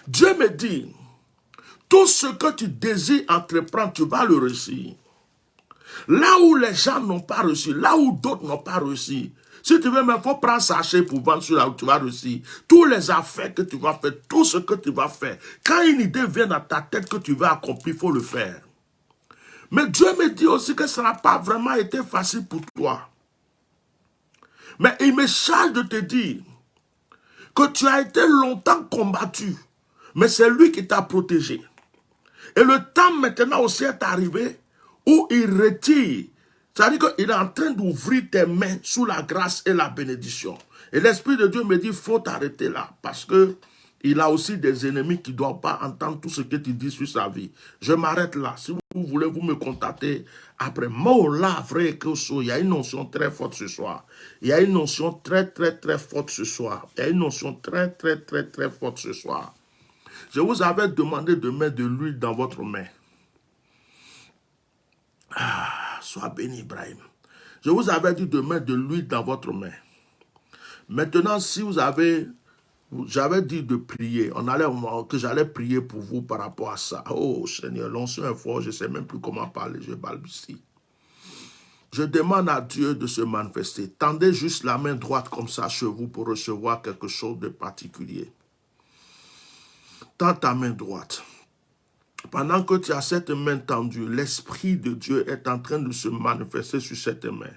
Dieu me dit, tout ce que tu désires entreprendre, tu vas le réussir. Là où les gens n'ont pas réussi, là où d'autres n'ont pas réussi, si tu veux, il faut prendre sachet pour vendre sur là où tu vas réussir. Tous les affaires que tu vas faire, tout ce que tu vas faire, quand une idée vient dans ta tête que tu vas accomplir, il faut le faire. Mais Dieu me dit aussi que ça n'a pas vraiment été facile pour toi. Mais il me charge de te dire que tu as été longtemps combattu, mais c'est lui qui t'a protégé. Et le temps maintenant aussi est arrivé où il retire. C'est-à-dire qu'il est en train d'ouvrir tes mains sous la grâce et la bénédiction. Et l'Esprit de Dieu me dit, il faut t'arrêter là. Parce que il a aussi des ennemis qui ne doivent pas entendre tout ce que tu dis sur sa vie. Je m'arrête là. Si vous voulez, vous me contactez après. Là, vrai que il y a une notion très forte ce soir. Il y a une notion très, très, très forte ce soir. Il y a une notion très, très, très, très forte ce soir. Je vous avais demandé de mettre de l'huile dans votre main. Sois béni, Ibrahim. Je vous avais dit de mettre de l'huile dans votre main. Maintenant, si vous avez... J'avais dit de prier. Que j'allais prier pour vous par rapport à ça. Oh Seigneur, l'onction est fort. Je ne sais même plus comment parler. Je balbutie. Je demande à Dieu de se manifester. Tendez juste la main droite comme ça chez vous pour recevoir quelque chose de particulier. Tends ta main droite. Pendant que tu as cette main tendue, l'Esprit de Dieu est en train de se manifester sur cette main.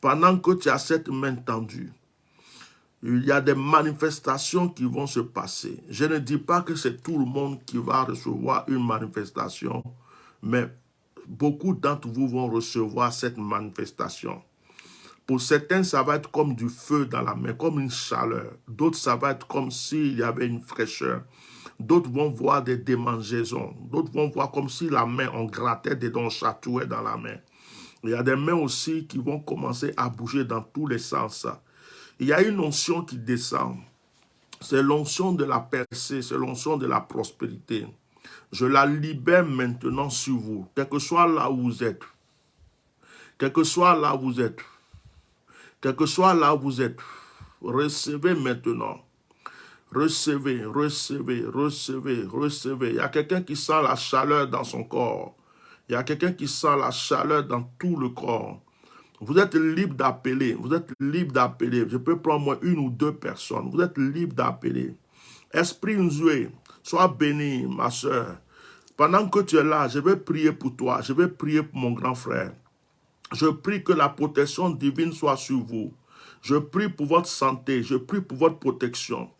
Pendant que tu as cette main tendue, il y a des manifestations qui vont se passer. Je ne dis pas que c'est tout le monde qui va recevoir une manifestation, mais beaucoup d'entre vous vont recevoir cette manifestation. Pour certains, ça va être comme du feu dans la main, comme une chaleur. D'autres, ça va être comme s'il y avait une fraîcheur. D'autres vont voir des démangeaisons. D'autres vont voir comme si la main, on grattait dedans, on chatouait dans la main. Il y a des mains aussi qui vont commencer à bouger dans tous les sens. Il y a une onction qui descend. C'est l'onction de la percée, c'est l'onction de la prospérité. Je la libère maintenant sur vous, quel que soit là où vous êtes. Quel que soit là où vous êtes. Quel que soit là où vous êtes. Recevez maintenant. Recevez, recevez, recevez, recevez. Il y a quelqu'un qui sent la chaleur dans son corps. Il y a quelqu'un qui sent la chaleur dans tout le corps. Vous êtes libre d'appeler. Vous êtes libre d'appeler. Je peux prendre moi une ou deux personnes. Vous êtes libre d'appeler. Esprit Nzoué, sois béni, ma soeur. Pendant que tu es là, je vais prier pour toi. Je vais prier pour mon grand frère. Je prie que la protection divine soit sur vous. Je prie pour votre santé. Je prie pour votre protection.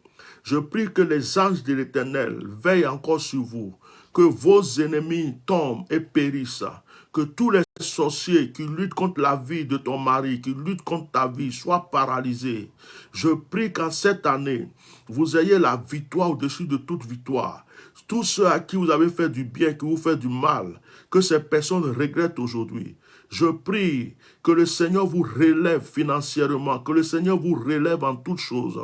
Je prie que les anges de l'Éternel veillent encore sur vous. Que vos ennemis tombent et périssent. Que tous les sorciers qui luttent contre la vie de ton mari, qui luttent contre ta vie, soient paralysés. Je prie qu'en cette année, vous ayez la victoire au-dessus de toute victoire. Tous ceux à qui vous avez fait du bien, qui vous fait du mal, que ces personnes regrettent aujourd'hui. Je prie que le Seigneur vous relève financièrement, que le Seigneur vous relève en toutes choses.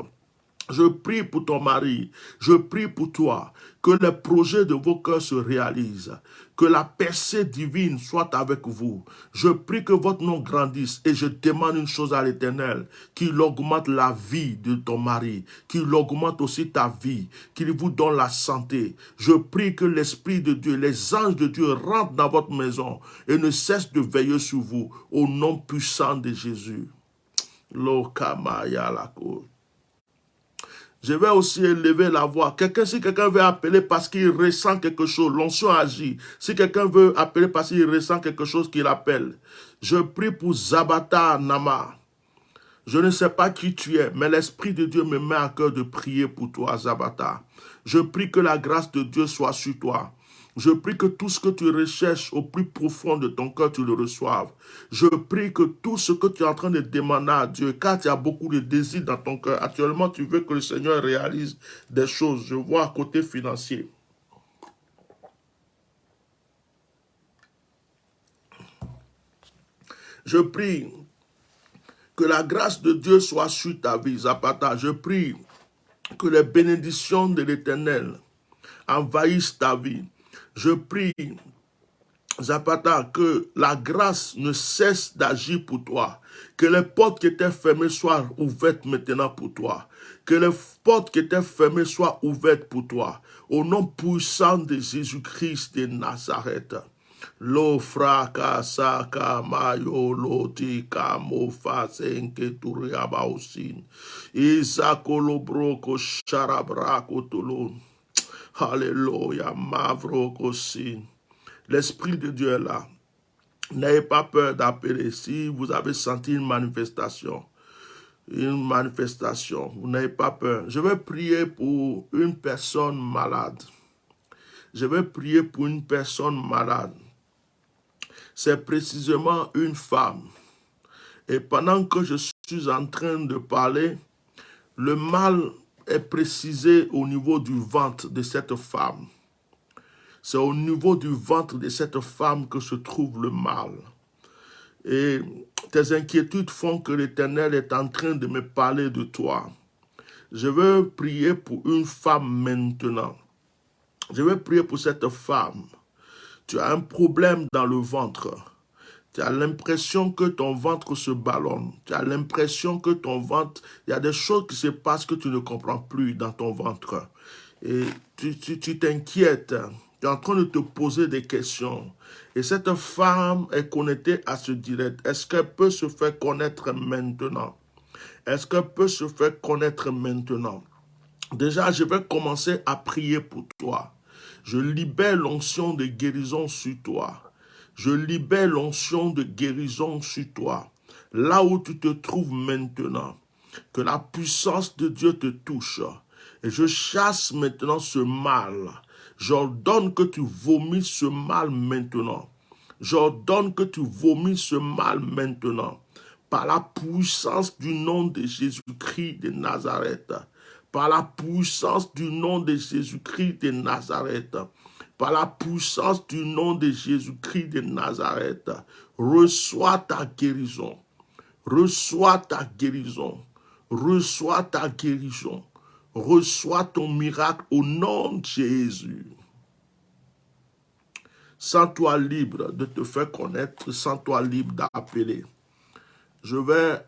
Je prie pour ton mari, je prie pour toi, que les projets de vos cœurs se réalisent, que la percée divine soit avec vous. Je prie que votre nom grandisse et je demande une chose à l'Éternel, qu'il augmente la vie de ton mari, qu'il augmente aussi ta vie, qu'il vous donne la santé. Je prie que l'Esprit de Dieu, les anges de Dieu rentrent dans votre maison et ne cessent de veiller sur vous au nom puissant de Jésus. Je vais aussi élever la voix. Si quelqu'un veut appeler parce qu'il ressent quelque chose, l'onction agit. Si quelqu'un veut appeler parce qu'il ressent quelque chose, qu'il appelle. Je prie pour Zabata Nama. Je ne sais pas qui tu es, mais l'Esprit de Dieu me met à cœur de prier pour toi, Zabata. Je prie que la grâce de Dieu soit sur toi. Je prie que tout ce que tu recherches au plus profond de ton cœur, tu le reçoives. Je prie que tout ce que tu es en train de demander à Dieu, car tu as beaucoup de désirs dans ton cœur. Actuellement, tu veux que le Seigneur réalise des choses. Je vois côté financier. Je prie que la grâce de Dieu soit sur ta vie, Zapata. Je prie que les bénédictions de l'Éternel envahissent ta vie. Je prie, Zapata, que la grâce ne cesse d'agir pour toi. Que les portes qui étaient fermées soient ouvertes maintenant pour toi. Que les portes qui étaient fermées soient ouvertes pour toi. Au nom puissant de Jésus-Christ de Nazareth. Lo fracasaka mayo loti kamofa senke turiaba osin. Isakolo broko sharabrako tulun. Alléluia, mavrokosin. L'Esprit de Dieu est là. N'ayez pas peur d'appeler. Si vous avez senti une manifestation, vous n'ayez pas peur. Je vais prier pour une personne malade. Je vais prier pour une personne malade. C'est précisément une femme. Et pendant que je suis en train de parler, le mal est précisé au niveau du ventre de cette femme. C'est au niveau du ventre de cette femme que se trouve le mal. Et tes inquiétudes font que l'Éternel est en train de me parler de toi. Je veux prier pour une femme maintenant. Je veux prier pour cette femme. Tu as un problème dans le ventre. Tu as l'impression que ton ventre se ballonne. Tu as l'impression que ton ventre, il y a des choses qui se passent que tu ne comprends plus dans ton ventre. Et tu t'inquiètes. Tu es en train de te poser des questions. Et cette femme est connectée à ce direct. Est-ce qu'elle peut se faire connaître maintenant? Est-ce qu'elle peut se faire connaître maintenant? Déjà, je vais commencer à prier pour toi. Je libère l'onction de guérison sur toi. Je libère l'onction de guérison sur toi. Là où tu te trouves maintenant, que la puissance de Dieu te touche. Et je chasse maintenant ce mal. J'ordonne que tu vomis ce mal maintenant. J'ordonne que tu vomis ce mal maintenant. Par la puissance du nom de Jésus-Christ de Nazareth. Par la puissance du nom de Jésus-Christ de Nazareth. Par la puissance du nom de Jésus-Christ de Nazareth. Reçois ta guérison. Reçois ta guérison. Reçois ta guérison. Reçois ton miracle au nom de Jésus. Sens-toi libre de te faire connaître, sens-toi libre d'appeler. Je vais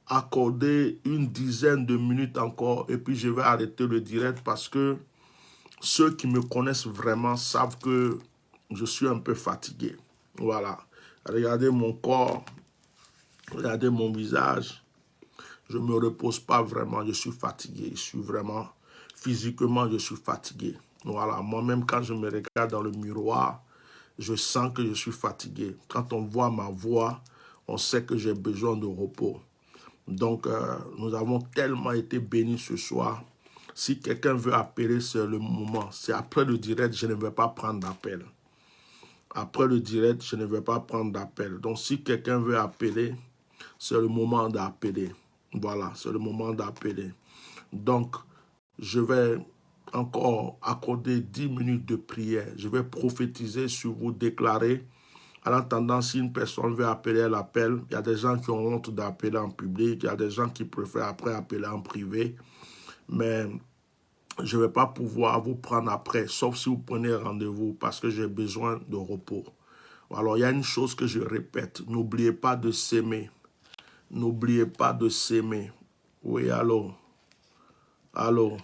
accorder une dizaine de minutes encore et puis je vais arrêter le direct parce que ceux qui me connaissent vraiment savent que je suis un peu fatigué. Voilà. Regardez mon corps, regardez mon visage. Je ne me repose pas vraiment, je suis fatigué. Je suis vraiment, physiquement, je suis fatigué. Voilà, moi-même, quand je me regarde dans le miroir, je sens que je suis fatigué. Quand on voit ma voix, on sait que j'ai besoin de repos. Donc, nous avons tellement été bénis ce soir. Si quelqu'un veut appeler, c'est le moment. C'est après le direct, je ne vais pas prendre d'appel. Après le direct, je ne vais pas prendre d'appel. Donc, si quelqu'un veut appeler, c'est le moment d'appeler. Voilà, c'est le moment d'appeler. Donc, je vais encore accorder 10 minutes de prière. Je vais prophétiser sur vous, déclarer. En attendant, si une personne veut appeler, elle appelle. Il y a des gens qui ont honte d'appeler en public. Il y a des gens qui préfèrent après appeler en privé. Mais je ne vais pas pouvoir vous prendre après, sauf si vous prenez rendez-vous, parce que j'ai besoin de repos. Alors, il y a une chose que je répète. N'oubliez pas de s'aimer. N'oubliez pas de s'aimer. Oui, allô? Allô?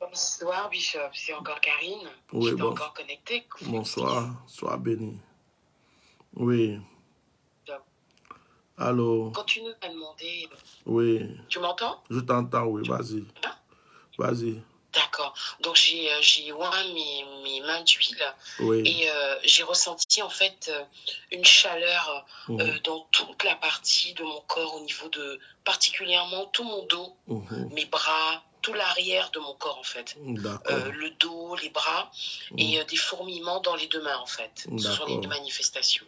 Bonsoir, Bishop. C'est encore Karine. Oui, J'étais encore connectée. Bonsoir. Sois béni. Oui. Allô? Quand tu nous as demandé... Oui. Tu m'entends? Je t'entends, oui. Vas-y. Vas-y. D'accord. Donc, j'ai oint mes mains d'huile. Oui. Et j'ai ressenti, en fait, une chaleur dans toute la partie de mon corps, au niveau de... particulièrement tout mon dos, mes bras, tout l'arrière de mon corps, en fait. Le dos, les bras, et des fourmillements dans les deux mains, en fait. Ce sont les manifestations.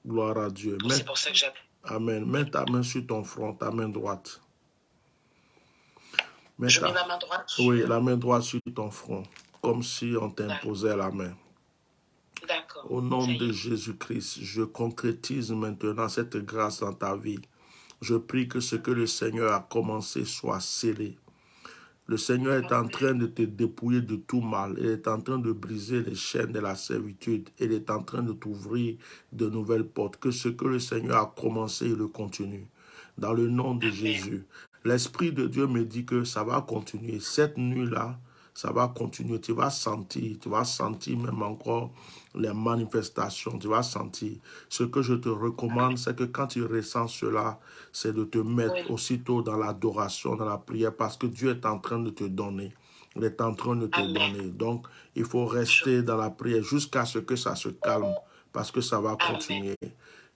Gloire à Dieu. C'est pour ça que j'appelle. Amen. Mets ta main sur ton front, ta main droite. Je mets ma main droite sur... Oui, la main droite sur ton front, comme si on t'imposait la main. D'accord. Au nom de Jésus-Christ, je concrétise maintenant cette grâce dans ta vie. Je prie que ce que le Seigneur a commencé soit scellé. Le Seigneur est en train de te dépouiller de tout mal. Il est en train de briser les chaînes de la servitude. Il est en train de t'ouvrir de nouvelles portes. Que ce que le Seigneur a commencé, il le continue. Dans le nom de Jésus. L'Esprit de Dieu me dit que ça va continuer. Cette nuit-là, ça va continuer. Tu vas sentir même encore les manifestations. Tu vas sentir. Ce que je te recommande, c'est que quand tu ressens cela, c'est de te mettre aussitôt dans l'adoration, dans la prière, parce que Dieu est en train de te donner. Il est en train de te donner. Donc, il faut rester dans la prière jusqu'à ce que ça se calme, parce que ça va continuer.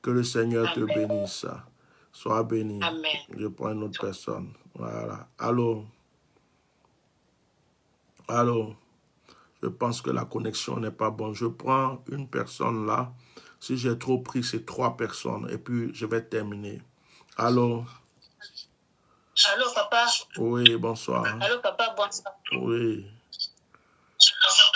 Que le Seigneur te bénisse. Sois béni. Amen. Je prends une autre personne. Voilà. Allô? Allô? Je pense que la connexion n'est pas bonne. Je prends une personne là. Si j'ai trop pris, c'est 3 personnes. Et puis, je vais terminer. Allô? Allô, papa? Oui, bonsoir. Allô, papa, bonsoir. Oui. Bonsoir.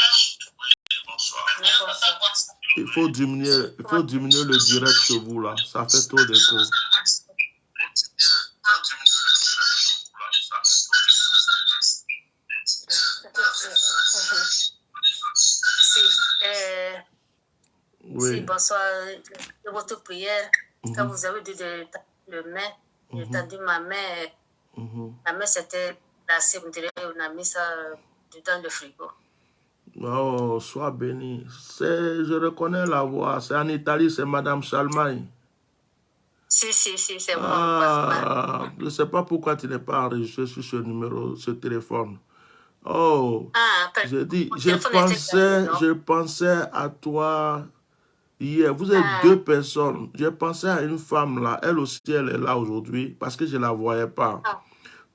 Il faut diminuer le direct chez vous, là. Ça fait trop d'écho. Oui, bonsoir. De votre prière, quand vous avez dit le main, j'ai entendu ma main. La main s'était placée, on a mis ça dans le frigo. Oh, sois béni. Je reconnais la voix. C'est en Italie, c'est Madame Chalmaille. Si, c'est moi. Je ne sais pas pourquoi tu n'es pas enregistré sur ce numéro, ce téléphone. Oh, je pensais à toi hier. Vous êtes 2 personnes. Je pensais à une femme là. Elle aussi, elle est là aujourd'hui parce que je ne la voyais pas.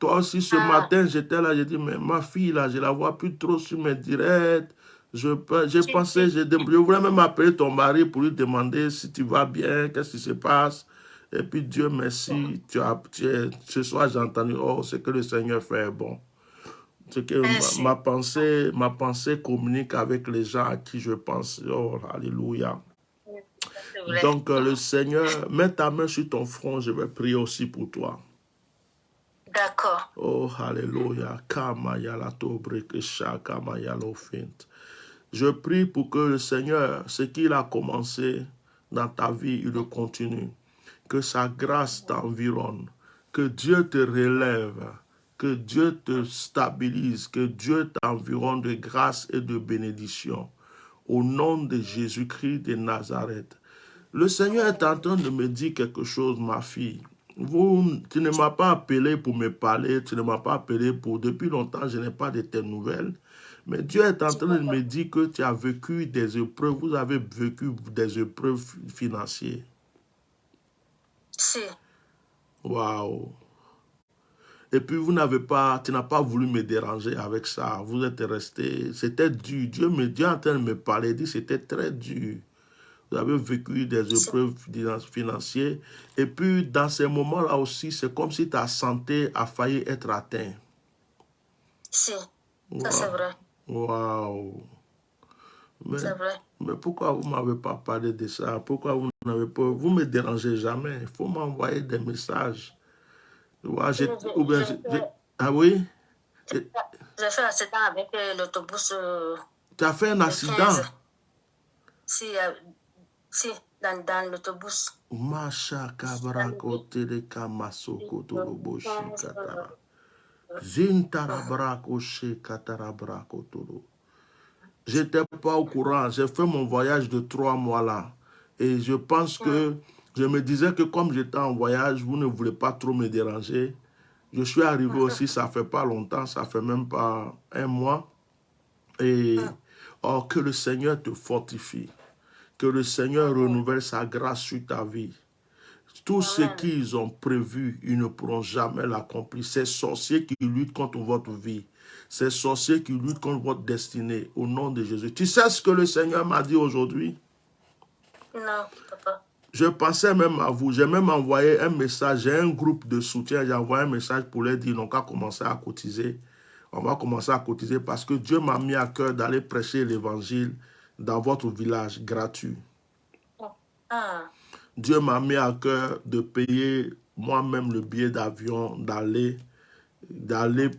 Toi aussi, ce matin, j'étais là, j'ai dit, mais ma fille là, je ne la vois plus trop sur mes directs. Je voulais même appeler ton mari pour lui demander si tu vas bien, qu'est-ce qui se passe. Et puis Dieu merci, ce soir j'ai entendu, oh, ce que le Seigneur fait, bon. C'est que ma pensée communique avec les gens à qui je pense. Oh, alléluia. Donc le Seigneur, mets ta main sur ton front, je vais prier aussi pour toi. D'accord. Oh, alléluia. Je prie pour que le Seigneur, ce qu'il a commencé dans ta vie, il le continue. Que sa grâce t'environne, que Dieu te relève, que Dieu te stabilise, que Dieu t'environne de grâce et de bénédiction. Au nom de Jésus-Christ de Nazareth. Le Seigneur est en train de me dire quelque chose, ma fille. Tu ne m'as pas appelé pour me parler, tu ne m'as pas appelé pour... Depuis longtemps, je n'ai pas de tes nouvelles. Mais Dieu est en train de me dire que tu as vécu des épreuves, vous avez vécu des épreuves financières. Si. Waouh. Et puis tu n'as pas voulu me déranger avec ça. Vous êtes resté, c'était dur. Dieu est en train de me parler, il dit c'était très dur. Vous avez vécu des épreuves financières. Et puis, dans ces moments-là aussi, c'est comme si ta santé a failli être atteinte. Si, ça c'est vrai. Waouh. C'est vrai. Mais pourquoi vous ne m'avez pas parlé de ça? Pourquoi vous n'avez pas... Vous ne me dérangez jamais. Il faut m'envoyer des messages. Ah oui? J'ai fait un accident avec l'autobus. Tu as fait un accident? Si, dans l'autobus. Masha kabrako telekamasoko toloboshi katara. Zintarabrako she katarabrako tolo. J'étais pas au courant. J'ai fait mon voyage de 3 mois là. Et je pense que je me disais que comme j'étais en voyage, vous ne voulez pas trop me déranger. Je suis arrivé aussi, ça fait pas longtemps, ça fait même pas 1 mois. Et que le Seigneur te fortifie. Que le Seigneur renouvelle sa grâce sur ta vie. Tout ce qu'ils ont prévu, ils ne pourront jamais l'accomplir. Ces sorciers qui luttent contre votre vie, ces sorciers qui luttent contre votre destinée, au nom de Jésus. Tu sais ce que le Seigneur m'a dit aujourd'hui? Non, papa. Je pensais même à vous. J'ai même envoyé un message. J'ai un groupe de soutien. J'ai envoyé un message pour leur dire, ils n'ont qu'à commencer à cotiser. On va commencer à cotiser parce que Dieu m'a mis à cœur d'aller prêcher l'évangile dans votre village gratuit. Dieu m'a mis à cœur de payer moi-même le billet d'avion, d'aller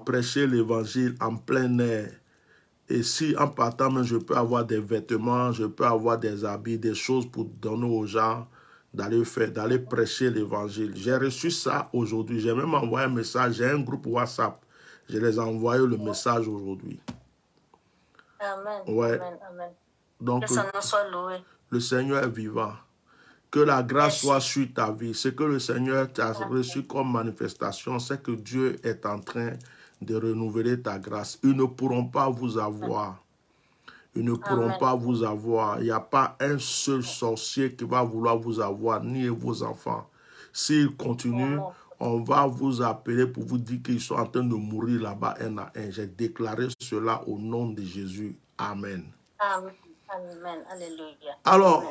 prêcher l'évangile en plein air. Et si en partant, même, je peux avoir des vêtements, je peux avoir des habits, des choses pour donner aux gens, d'aller prêcher l'évangile. J'ai reçu ça aujourd'hui. J'ai même envoyé un message. J'ai un groupe WhatsApp. Je les ai envoyé le message aujourd'hui. Amen. Ouais. Amen. Amen. Donc, que son nom soit loué. Le Seigneur est vivant. Que la grâce soit sur ta vie. Ce que le Seigneur t'a reçu comme manifestation, c'est que Dieu est en train de renouveler ta grâce. Ils ne pourront pas vous avoir. Ils ne pourront pas vous avoir. Il n'y a pas un seul sorcier qui va vouloir vous avoir, ni vos enfants. S'ils continuent, on va vous appeler pour vous dire qu'ils sont en train de mourir là-bas un à un. J'ai déclaré cela au nom de Jésus. Amen. Amen. Amen. Alléluia. Alors,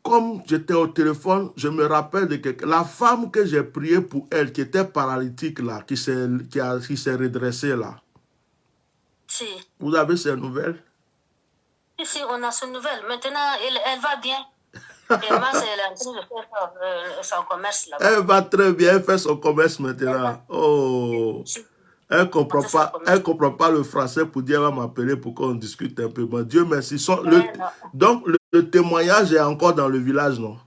comme j'étais au téléphone, je me rappelle de quelqu'un. La femme que j'ai prié pour elle, qui était paralytique là, qui s'est redressée là. Si. Vous avez ces nouvelles? Si, on a ces nouvelles. Maintenant, elle va bien. Elle fait son commerce là-bas. Elle va très bien, elle fait son commerce maintenant. Oh! Elle ne comprend pas le français pour dire elle va m'appeler pour qu'on discute un peu. Bon, Dieu merci. Donc, le témoignage est encore dans le village, non?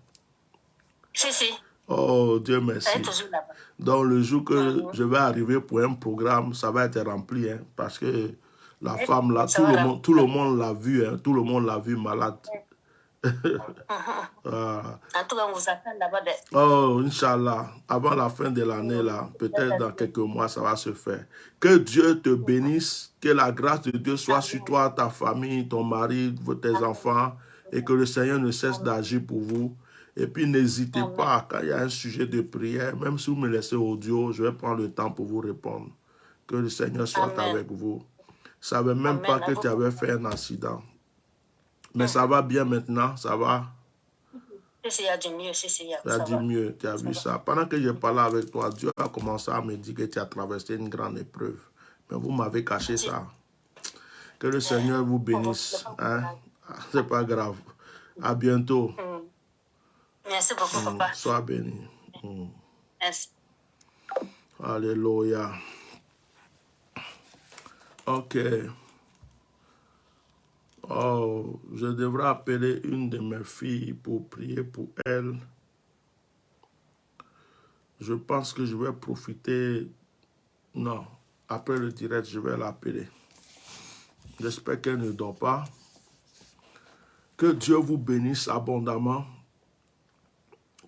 Si. Oh, Dieu merci. Elle est toujours là-bas. Donc, le jour que je vais arriver pour un programme, ça va être rempli, hein, parce que la femme, là, tout le monde l'a vu, hein, tout le monde l'a vu malade. En tout cas, on vous attend là-bas. Oh, Inch'Allah, avant la fin de l'année, là, peut-être dans quelques mois, ça va se faire. Que Dieu te bénisse, que la grâce de Dieu soit sur toi, ta famille, ton mari, tes enfants, et que le Seigneur ne cesse d'agir pour vous. Et puis, n'hésitez pas, quand il y a un sujet de prière, même si vous me laissez audio, je vais prendre le temps pour vous répondre. Que le Seigneur soit avec vous. Je ne savais même pas que tu avais fait un accident. Mais ça va bien maintenant, ça va? Il y a du mieux, il y a du mieux, tu as vu ça. Pendant que je parlais avec toi, Dieu a commencé à me dire que tu as traversé une grande épreuve. Mais vous m'avez caché ça. Que le Seigneur vous bénisse. Hein? C'est pas grave. À bientôt. Merci beaucoup, papa. Sois béni. Merci. Alléluia. Ok. Oh, je devrais appeler une de mes filles pour prier pour elle. Je pense que je vais profiter. Non, après le direct, je vais l'appeler. J'espère qu'elle ne dort pas. Que Dieu vous bénisse abondamment.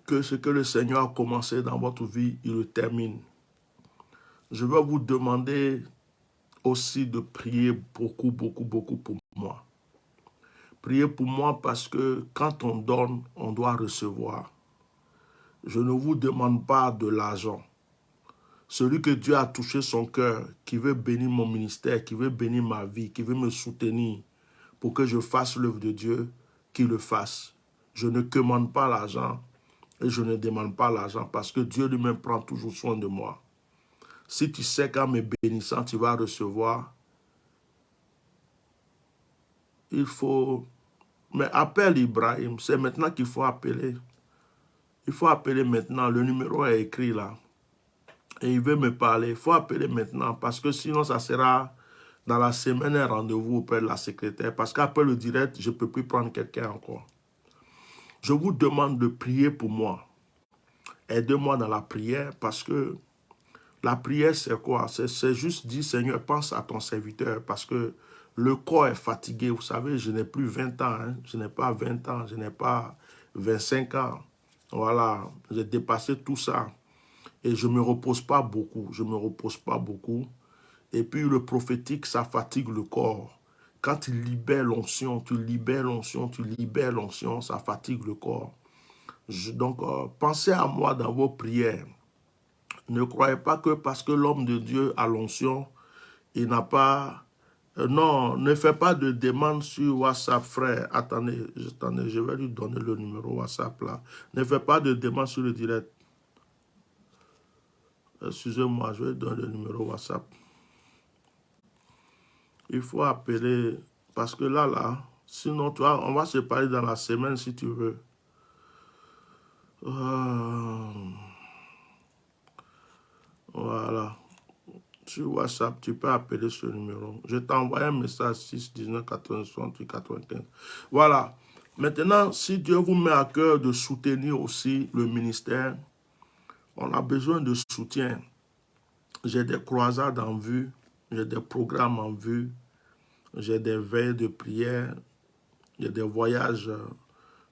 Que ce que le Seigneur a commencé dans votre vie, il le termine. Je vais vous demander aussi de prier beaucoup pour moi. Priez pour moi parce que quand on donne, on doit recevoir. Je ne vous demande pas de l'argent. Celui que Dieu a touché son cœur, qui veut bénir mon ministère, qui veut bénir ma vie, qui veut me soutenir pour que je fasse l'œuvre de Dieu, qu'il le fasse. Je ne commande pas l'argent et je ne demande pas l'argent parce que Dieu lui-même prend toujours soin de moi. Si tu sais qu'en me bénissant, tu vas recevoir, il faut... Mais appelle Ibrahim, c'est maintenant qu'il faut appeler. Il faut appeler maintenant, le numéro est écrit là. Et il veut me parler, il faut appeler maintenant parce que sinon ça sera dans la semaine un rendez-vous auprès de la secrétaire. Parce qu'après le direct, je ne peux plus prendre quelqu'un encore. Je vous demande de prier pour moi. Aidez-moi dans la prière parce que la prière c'est quoi? C'est juste dire Seigneur, pense à ton serviteur parce que le corps est fatigué. Vous savez, je n'ai plus 20 ans, hein. Je n'ai pas 20 ans, je n'ai pas 25 ans. Voilà, j'ai dépassé tout ça. Et je ne me repose pas beaucoup, Et puis le prophétique, ça fatigue le corps. Quand tu libères l'onction, ça fatigue le corps. Donc, pensez à moi dans vos prières. Ne croyez pas que parce que l'homme de Dieu a l'onction, il n'a pas... non, ne fais pas de demande sur WhatsApp, frère. Attendez, je vais lui donner le numéro WhatsApp là. Ne fais pas de demande sur le direct. Excusez-moi, je vais donner le numéro WhatsApp. Il faut appeler, parce que là, sinon, toi, on va se parler dans la semaine si tu veux. Voilà. Sur WhatsApp, tu peux appeler ce numéro. Je t'ai envoyé un message 6 19 68 95. Voilà. Maintenant, si Dieu vous met à cœur de soutenir aussi le ministère, on a besoin de soutien. J'ai des croisades en vue, j'ai des programmes en vue, j'ai des veilles de prière, il y a des voyages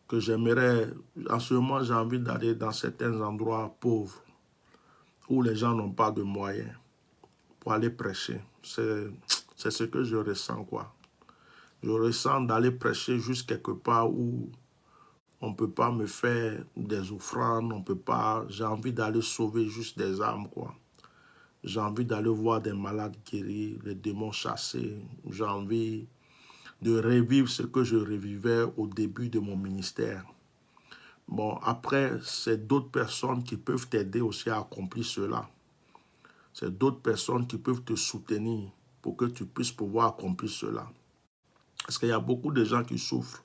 que j'aimerais. En ce moment, j'ai envie d'aller dans certains endroits pauvres où les gens n'ont pas de moyens pour aller prêcher. C'est ce que je ressens, quoi. Je ressens d'aller prêcher juste quelque part où on ne peut pas me faire des offrandes, on peut pas. J'ai envie d'aller sauver juste des âmes, quoi. J'ai envie d'aller voir des malades guéris, les démons chassés. J'ai envie de revivre ce que je revivais au début de mon ministère. Bon, après, c'est d'autres personnes qui peuvent t'aider aussi à accomplir cela. C'est d'autres personnes qui peuvent te soutenir pour que tu puisses pouvoir accomplir cela. Parce qu'il y a beaucoup de gens qui souffrent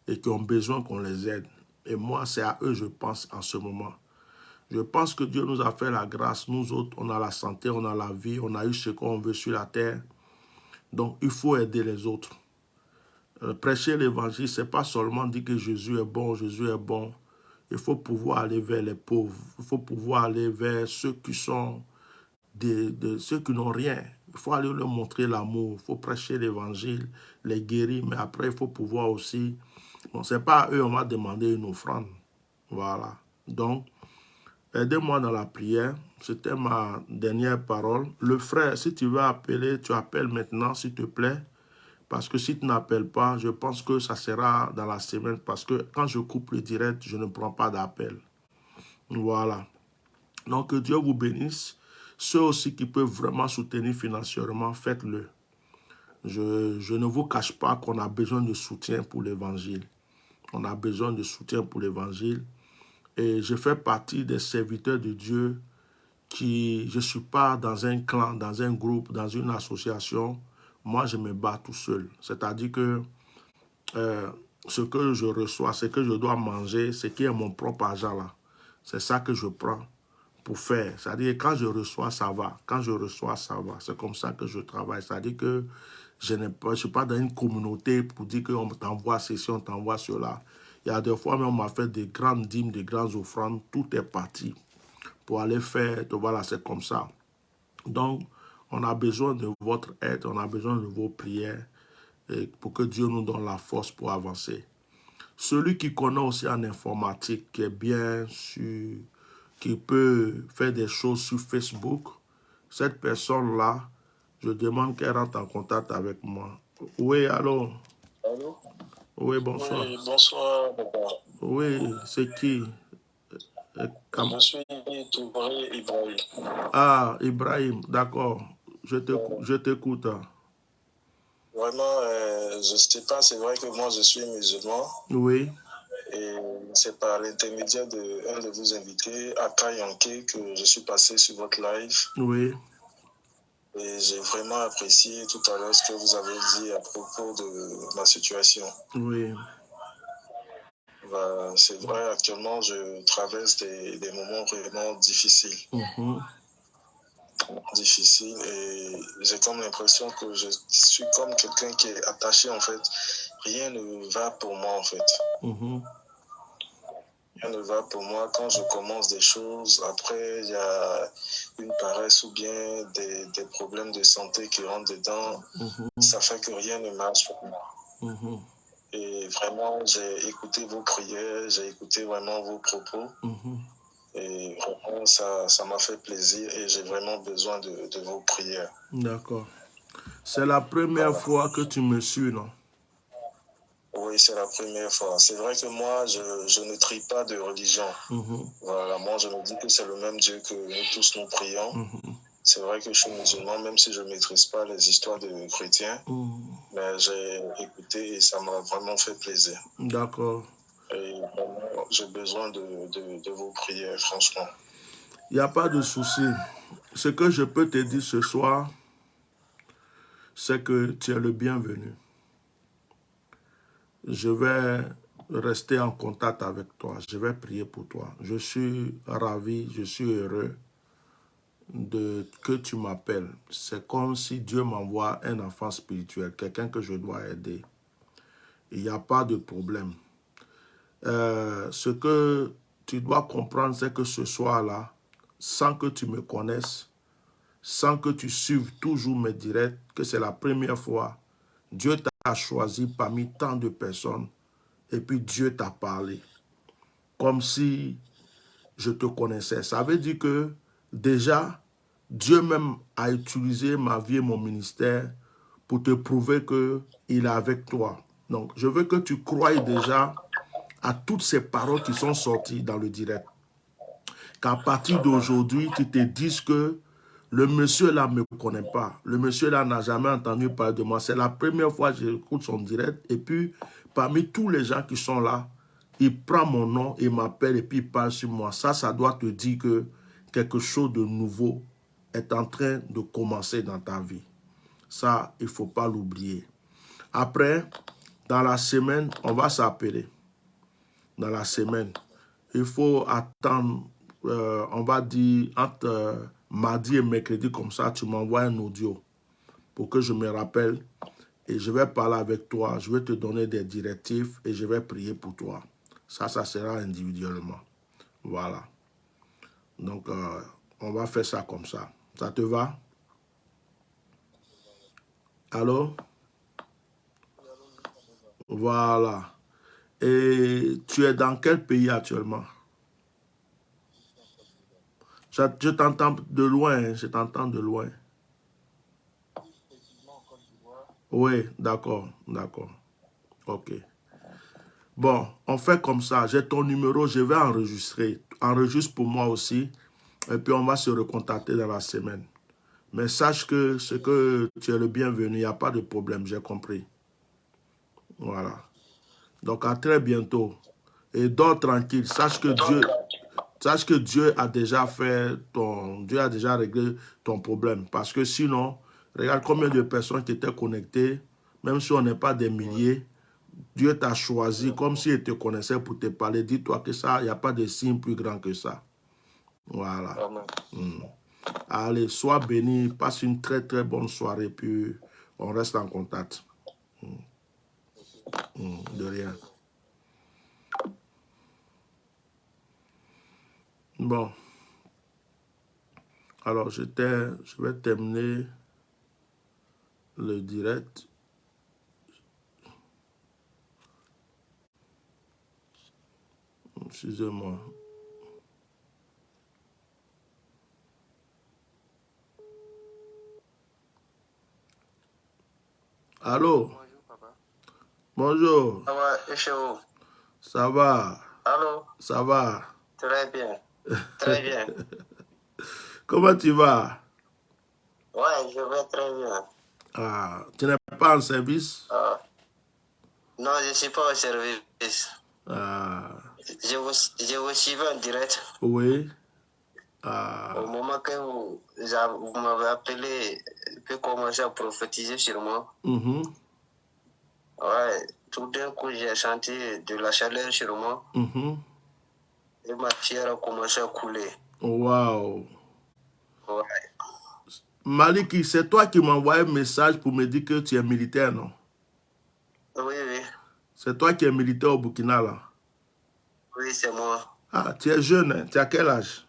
et qui ont besoin qu'on les aide. Et moi, c'est à eux, je pense, en ce moment. Je pense que Dieu nous a fait la grâce. Nous autres, on a la santé, on a la vie, on a eu ce qu'on veut sur la terre. Donc, il faut aider les autres. Prêcher l'évangile, ce n'est pas seulement dire que Jésus est bon, Jésus est bon. Il faut pouvoir aller vers les pauvres. Il faut pouvoir aller vers ceux qui sont ceux qui n'ont rien. Il faut aller leur montrer l'amour. Il faut prêcher l'évangile, les guérir. Mais après, il faut pouvoir aussi... Bon, ce n'est pas à eux, on va demander une offrande. Voilà. Donc, aidez-moi dans la prière. C'était ma dernière parole. Le frère, si tu veux appeler, tu appelles maintenant, s'il te plaît. Parce que si tu n'appelles pas, je pense que ça sera dans la semaine. Parce que quand je coupe le direct, je ne prends pas d'appel. Voilà. Donc, que Dieu vous bénisse. Ceux aussi qui peuvent vraiment soutenir financièrement, faites-le. Je ne vous cache pas qu'on a besoin de soutien pour l'évangile. On a besoin de soutien pour l'évangile. Et je fais partie des serviteurs de Dieu qui, je ne suis pas dans un clan, dans un groupe, dans une association. Moi, je me bats tout seul. C'est-à-dire que ce que je reçois, ce que je dois manger, ce qui est mon propre argent là, c'est ça que je prends pour faire. C'est-à-dire quand je reçois, ça va. Quand je reçois, ça va. C'est comme ça que je travaille. C'est-à-dire que je ne suis pas dans une communauté pour dire qu'on t'envoie ceci, on t'envoie cela. Il y a des fois, même, on m'a fait des grandes dîmes, des grandes offrandes. Tout est parti pour aller faire. Voilà, c'est comme ça. Donc, on a besoin de votre aide, on a besoin de vos prières pour que Dieu nous donne la force pour avancer. Celui qui connaît aussi en informatique, qui est bien sur, qui peut faire des choses sur Facebook, cette personne-là, je demande qu'elle rentre en contact avec moi. Oui, allô? Allô? Oui, bonsoir. Oui, bonsoir, papa. Oui, c'est qui? Je suis Toubré Ibrahim. Ah, Ibrahim, d'accord. Je t'écoute. Vraiment, je ne sais pas, c'est vrai que moi je suis musulman. Oui. Et c'est par l'intermédiaire d'un de vos invités, Aka Yanké, que je suis passé sur votre live. Oui. Et j'ai vraiment apprécié tout à l'heure ce que vous avez dit à propos de ma situation. Oui. Ben, c'est vrai, actuellement, je traverse des moments vraiment difficiles. Difficiles, et j'ai comme l'impression que je suis comme quelqu'un qui est attaché, en fait. Rien ne va pour moi, en fait. Rien ne va pour moi. Quand je commence des choses, après, il y a une paresse ou bien des problèmes de santé qui rentrent dedans. Ça fait que rien ne marche pour moi. Et vraiment, j'ai écouté vos prières, j'ai écouté vraiment vos propos. Et vraiment, ça m'a fait plaisir et j'ai vraiment besoin de vos prières. D'accord. C'est la première fois que tu me suis, non? Oui, c'est la première fois. C'est vrai que moi, je ne trie pas de religion. Voilà, moi, je me dis que c'est le même Dieu que nous tous nous prions. C'est vrai que je suis musulman, même si je ne maîtrise pas les histoires de chrétiens. Mais j'ai écouté et ça m'a vraiment fait plaisir. D'accord. Et vraiment, j'ai besoin de vos prières, franchement. Il n'y a pas de souci. Ce que je peux te dire ce soir, c'est que tu es le bienvenu. Je vais rester en contact avec toi. Je vais prier pour toi. Je suis ravi, je suis heureux que tu m'appelles. C'est comme si Dieu m'envoie un enfant spirituel, quelqu'un que je dois aider. Il n'y a pas de problème. Ce que tu dois comprendre, c'est que ce soir-là, sans que tu me connaisses, sans que tu suives toujours mes directs, que c'est la première fois, Dieu t'a choisi parmi tant de personnes et puis Dieu t'a parlé. Comme si je te connaissais. Ça veut dire que déjà, Dieu même a utilisé ma vie et mon ministère pour te prouver qu'il est avec toi. Donc, je veux que tu croies déjà à toutes ces paroles qui sont sorties dans le direct. Qu'à partir d'aujourd'hui, tu te dises que le monsieur là ne me connaît pas. Le monsieur là n'a jamais entendu parler de moi. C'est la première fois que j'écoute son direct. Et puis, parmi tous les gens qui sont là, il prend mon nom et m'appelle et puis il parle sur moi. Ça doit te dire que quelque chose de nouveau est en train de commencer dans ta vie. Ça, il ne faut pas l'oublier. Après, dans la semaine, on va s'appeler. Dans la semaine, il faut attendre, on va dire, entre mardi et mercredi, comme ça, tu m'envoies un audio pour que je me rappelle et je vais parler avec toi, je vais te donner des directives et je vais prier pour toi. Ça sera individuellement. Voilà. Donc, on va faire ça comme ça. Ça te va? Allô? Voilà. Et tu es dans quel pays actuellement? Je t'entends de loin, je t'entends de loin. Oui, d'accord, d'accord. Ok. Bon, on fait comme ça. J'ai ton numéro, je vais enregistrer. Enregistre pour moi aussi. Et puis, on va se recontacter dans la semaine. Mais sache que tu es le bienvenu, il n'y a pas de problème, j'ai compris. Voilà. Donc, à très bientôt. Et dors tranquille. Sache que Dieu a déjà Dieu a déjà réglé ton problème. Parce que sinon, regarde combien de personnes qui étaient connectées, même si on n'est pas des milliers, Dieu t'a choisi comme s'il te connaissait pour te parler. Dis-toi que ça, il n'y a pas de signe plus grand que ça. Voilà. Allez, sois béni, passe une très très bonne soirée, puis on reste en contact. De rien. Bon. Alors, je vais terminer le direct. Excusez-moi. Allô? Bonjour, papa. Bonjour. Ça va, Echéo? Ça va? Allô? Ça va? Très bien. Très bien. Comment tu vas? Ouais, je vais très bien. Ah, tu n'es pas en service? Non, je ne suis pas au service. Ah. Je vous suivais en direct. Oui. Au moment que vous m'avez appelé, puis commencé à prophétiser sur moi. Ouais, tout d'un coup, j'ai senti de la chaleur sur moi. Et ma chair a commencé à couler. Wow. Ouais. Maliki, c'est toi qui m'as envoyé un message pour me dire que tu es militaire, non? Oui, oui. C'est toi qui es militaire au Burkina, là? Oui, c'est moi. Ah, tu es jeune, hein? Tu as quel âge?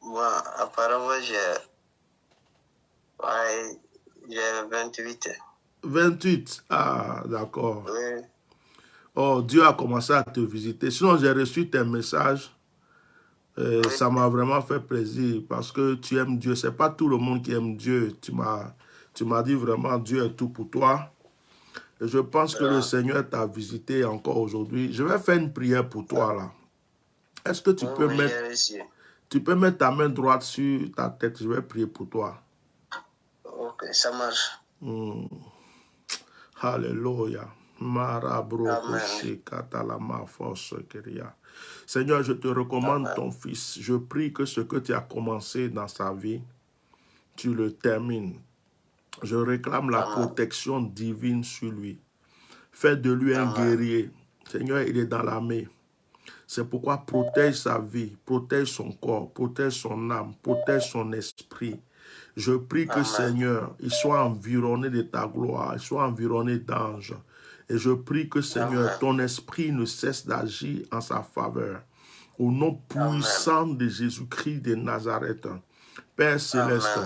Moi, apparemment, j'ai 28. 28. Ah, d'accord. Oui. Oh, Dieu a commencé à te visiter. Sinon, j'ai reçu tes messages. Oui. Ça m'a vraiment fait plaisir parce que tu aimes Dieu. Ce n'est pas tout le monde qui aime Dieu. Tu m'as dit vraiment Dieu est tout pour toi. Et je pense que le Seigneur t'a visité encore aujourd'hui. Je vais faire une prière pour toi là. Est-ce que tu peux mettre ta main droite sur ta tête? Je vais prier pour toi. Ok, ça marche. Alléluia. Seigneur, je te recommande ton fils. Je prie que ce que tu as commencé dans sa vie, tu le termines. Je réclame la protection divine sur lui. Fais de lui un guerrier. Seigneur, il est dans l'armée. C'est pourquoi protège sa vie, protège son corps, protège son âme, protège son esprit. Je prie que, Seigneur, il soit environné de ta gloire, il soit environné d'anges. Et je prie que, Seigneur, ton esprit ne cesse d'agir en sa faveur. Au nom puissant de Jésus-Christ de Nazareth, Père céleste,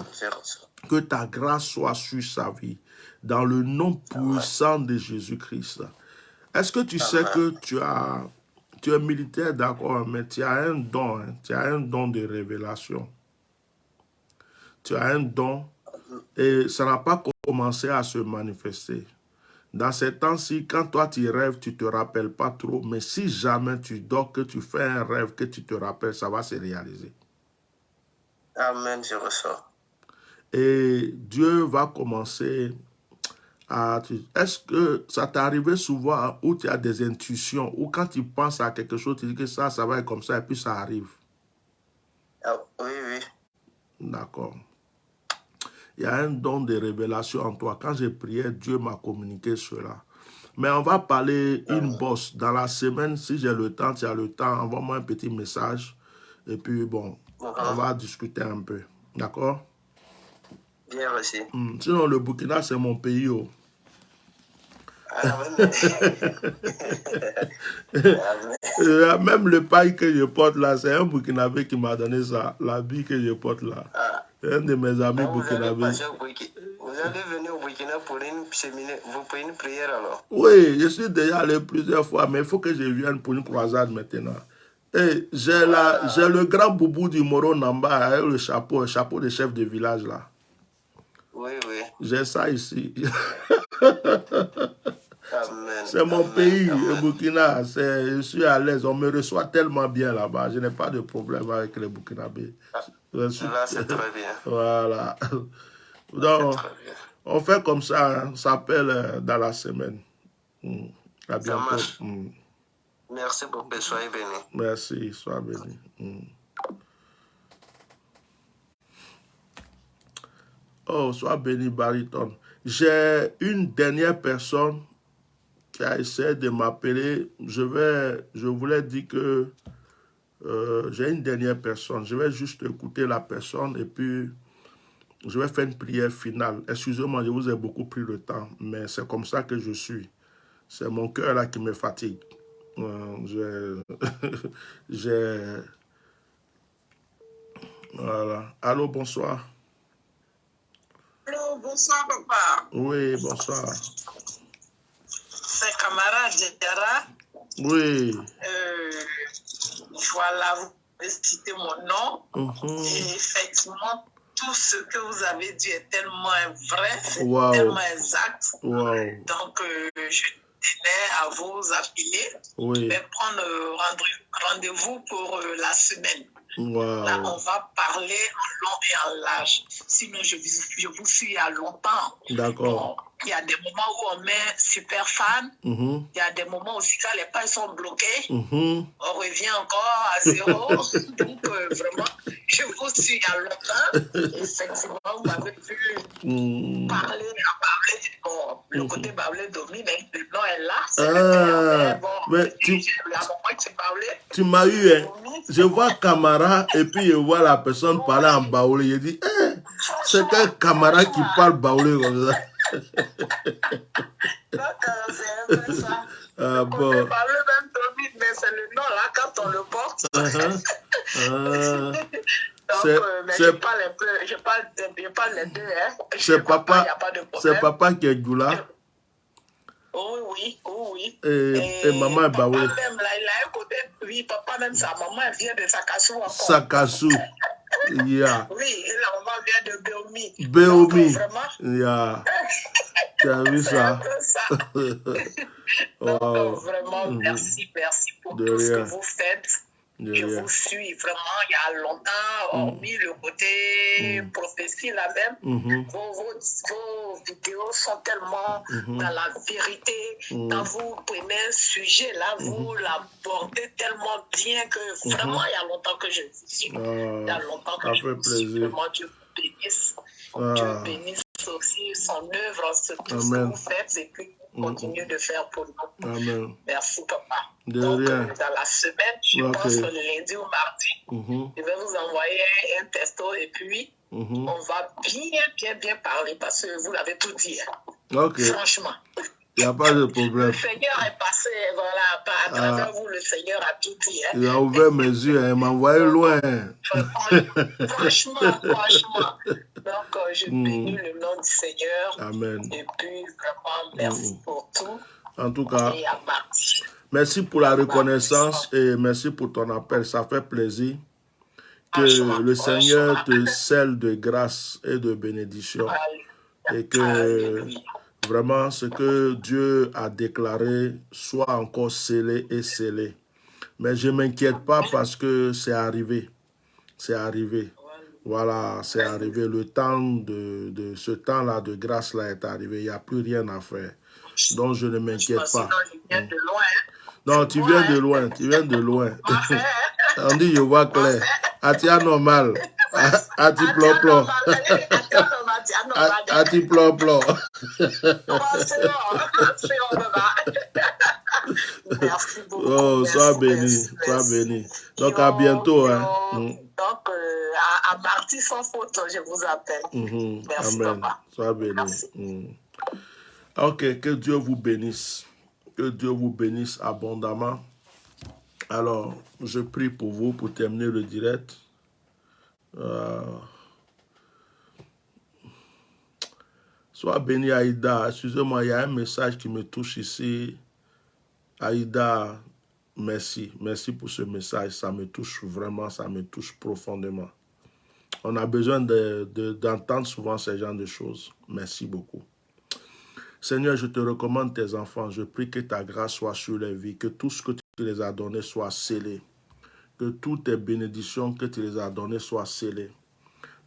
que ta grâce soit sur sa vie, dans le nom puissant de Jésus-Christ. Est-ce que tu sais que tu es militaire, d'accord, mais tu as un don, hein, tu as un don de révélation. Tu as un don et ça n'a pas commencé à se manifester. Dans ces temps-ci, quand toi tu rêves, tu ne te rappelles pas trop, mais si jamais tu dors, que tu fais un rêve, que tu te rappelles, ça va se réaliser. Amen, je reçois. Et Dieu va commencer Est-ce que ça t'est arrivé souvent où tu as des intuitions, ou quand tu penses à quelque chose, tu dis que ça va être comme ça, et puis ça arrive? Oui, oui. D'accord. Il y a un don de révélation en toi. Quand j'ai prié, Dieu m'a communiqué cela. Mais on va parler une bosse. Dans la semaine, si j'ai le temps, tu as le temps, envoie-moi un petit message. Et puis, bon, on va discuter un peu. D'accord? Bien reçu. Sinon, le Burkina, c'est mon pays. Oh. Même le paille que je porte là, c'est un Burkinabé qui m'a donné ça. L'habit que je porte là. C'est un de mes amis burkinabés. Vous allez venir au Burkina pour une prière alors? Oui, je suis déjà allé plusieurs fois, mais il faut que je vienne pour une croisade maintenant. Et j'ai le grand boubou du Moro Namba avec le chapeau de chef de village là. Oui, oui. J'ai ça ici. Amen. C'est mon pays, le Burkina. Je suis à l'aise. On me reçoit tellement bien là-bas. Je n'ai pas de problème avec les Burkinabés. Là, c'est très bien. Voilà. Donc, on fait comme ça. Hein. On s'appelle dans la semaine. À bientôt. Ça marche. Merci beaucoup. Soyez bénis. Merci. Sois béni. Oh, sois béni, baryton. J'ai une dernière personne qui a essayé de m'appeler. Je voulais dire que j'ai une dernière personne. Je vais juste écouter la personne et puis je vais faire une prière finale. Excusez-moi, je vous ai beaucoup pris le temps, mais c'est comme ça que je suis. C'est mon cœur là qui me fatigue. Voilà. Allô, bonsoir. Allô, bonsoir, papa. Oui, bonsoir. C'est camarade Diara. Oui. Voilà, vous pouvez citer mon nom. Et effectivement, tout ce que vous avez dit est tellement vrai, c'est tellement exact. Donc, je tenais à vous appeler. Je vais prendre rendez-vous pour la semaine. Là, on va parler en long et en large. Sinon, je vous suis à longtemps. D'accord. Bon, il y a des moments où on met super fan. Il y a des moments aussi quand les pages sont bloquées. On revient encore à zéro. Donc, vraiment, je vous suis à longtemps. Effectivement, vous m'avez vu parler. Bon, le côté Baoulé domine, mais le nom est là. C'est le terme. Bon, mais tu m'as eu, hein. Je vois Camara et puis je vois la personne parler en baoulé. Je dis, c'est quel Camara qui parle baoulé comme ça? Donc, c'est un peu ça. Ah, bon. Le baoulé même domine, mais c'est le nom là quand on le porte. Donc, mais je parle un peu, je parle les deux. Hein. C'est papa qui est Doula. Oui. Et maman est baoulé. Papa même là, il a un côté, oui, papa même, sa maman vient de Sakassou encore. Sakassou. Yeah. Oui, et la maman vient de Béomi. Béomi. Vraiment. Yeah. Tu as vu ça? Donc, vraiment, merci pour tout ce que vous faites. Je vous suis vraiment il y a longtemps, hormis le côté prophétie là même. Vos vidéos sont tellement dans la vérité. Quand vous prenez un sujet là, vous l'abordez tellement bien que vraiment il y a longtemps que je vous suis. Il y a longtemps que je vous suis. Vraiment, Dieu vous bénisse. Dieu bénisse aussi son œuvre, tout ce que vous faites et puis continuez de faire pour nous. Amen. Merci, papa. De Donc, rien. dans la semaine, je pense le lundi ou mardi, je vais vous envoyer un texto et puis on va bien parler parce que vous l'avez tout dit. Ok. Franchement. Il n'y a pas de problème. Le Seigneur est passé, voilà, à travers vous, le Seigneur a tout dit. Hein. Il a ouvert mes yeux, il m'a envoyé loin. Franchement. Donc, je bénis le nom du Seigneur. Amen. Et puis, vraiment, merci pour tout. En tout cas, et à mardi. Merci pour la reconnaissance et merci pour ton appel. Ça fait plaisir que le Seigneur te scelle de grâce et de bénédiction. Et que vraiment ce que Dieu a déclaré soit encore scellé et scellé. Mais je ne m'inquiète pas parce que c'est arrivé. C'est arrivé. Voilà, c'est arrivé. Le temps de ce temps-là, de grâce-là est arrivé. Il n'y a plus rien à faire. Donc, je ne m'inquiète pas. Je viens de loin. Non, tu viens de loin. Tu viens de loin. On dit, je vois clair. Atia normal. Ati plop-plop. Ati plop-plop. Merci beaucoup. Oh, sois béni, sois béni. Donc, à bientôt. Donc, à mardi sans faute, je vous appelle. Merci, amen. papa. Sois béni. Ok, que Dieu vous bénisse. Que Dieu vous bénisse abondamment. Alors, je prie pour vous pour terminer le direct. Sois béni, Aïda. Excusez-moi, il y a un message qui me touche ici. Aïda, merci. Merci pour ce message. Ça me touche vraiment, ça me touche profondément. On a besoin d'entendre souvent ce genre de choses. Merci beaucoup. Seigneur, je te recommande tes enfants. Je prie que ta grâce soit sur les vies, que tout ce que tu les as donné soit scellé. Que toutes tes bénédictions que tu les as données soient scellées.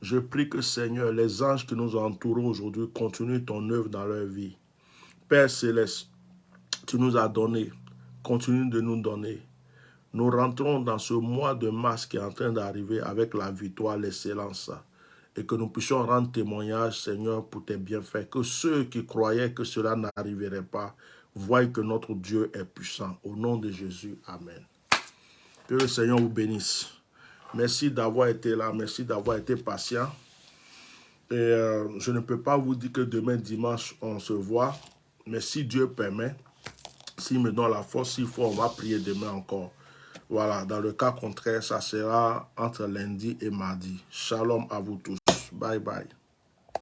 Je prie que, Seigneur, les anges qui nous entourent aujourd'hui continuent ton œuvre dans leur vie. Père Céleste, tu nous as donné, continue de nous donner. Nous rentrons dans ce mois de mars qui est en train d'arriver avec la victoire, l'excellence. Et que nous puissions rendre témoignage, Seigneur, pour tes bienfaits. Que ceux qui croyaient que cela n'arriverait pas voient que notre Dieu est puissant. Au nom de Jésus, amen. Que le Seigneur vous bénisse. Merci d'avoir été là, merci d'avoir été patient. Et je ne peux pas vous dire que demain dimanche, on se voit. Mais si Dieu permet, s'il me donne la force, s'il faut, on va prier demain encore. Voilà, dans le cas contraire, ça sera entre lundi et mardi. Shalom à vous tous. Bye bye.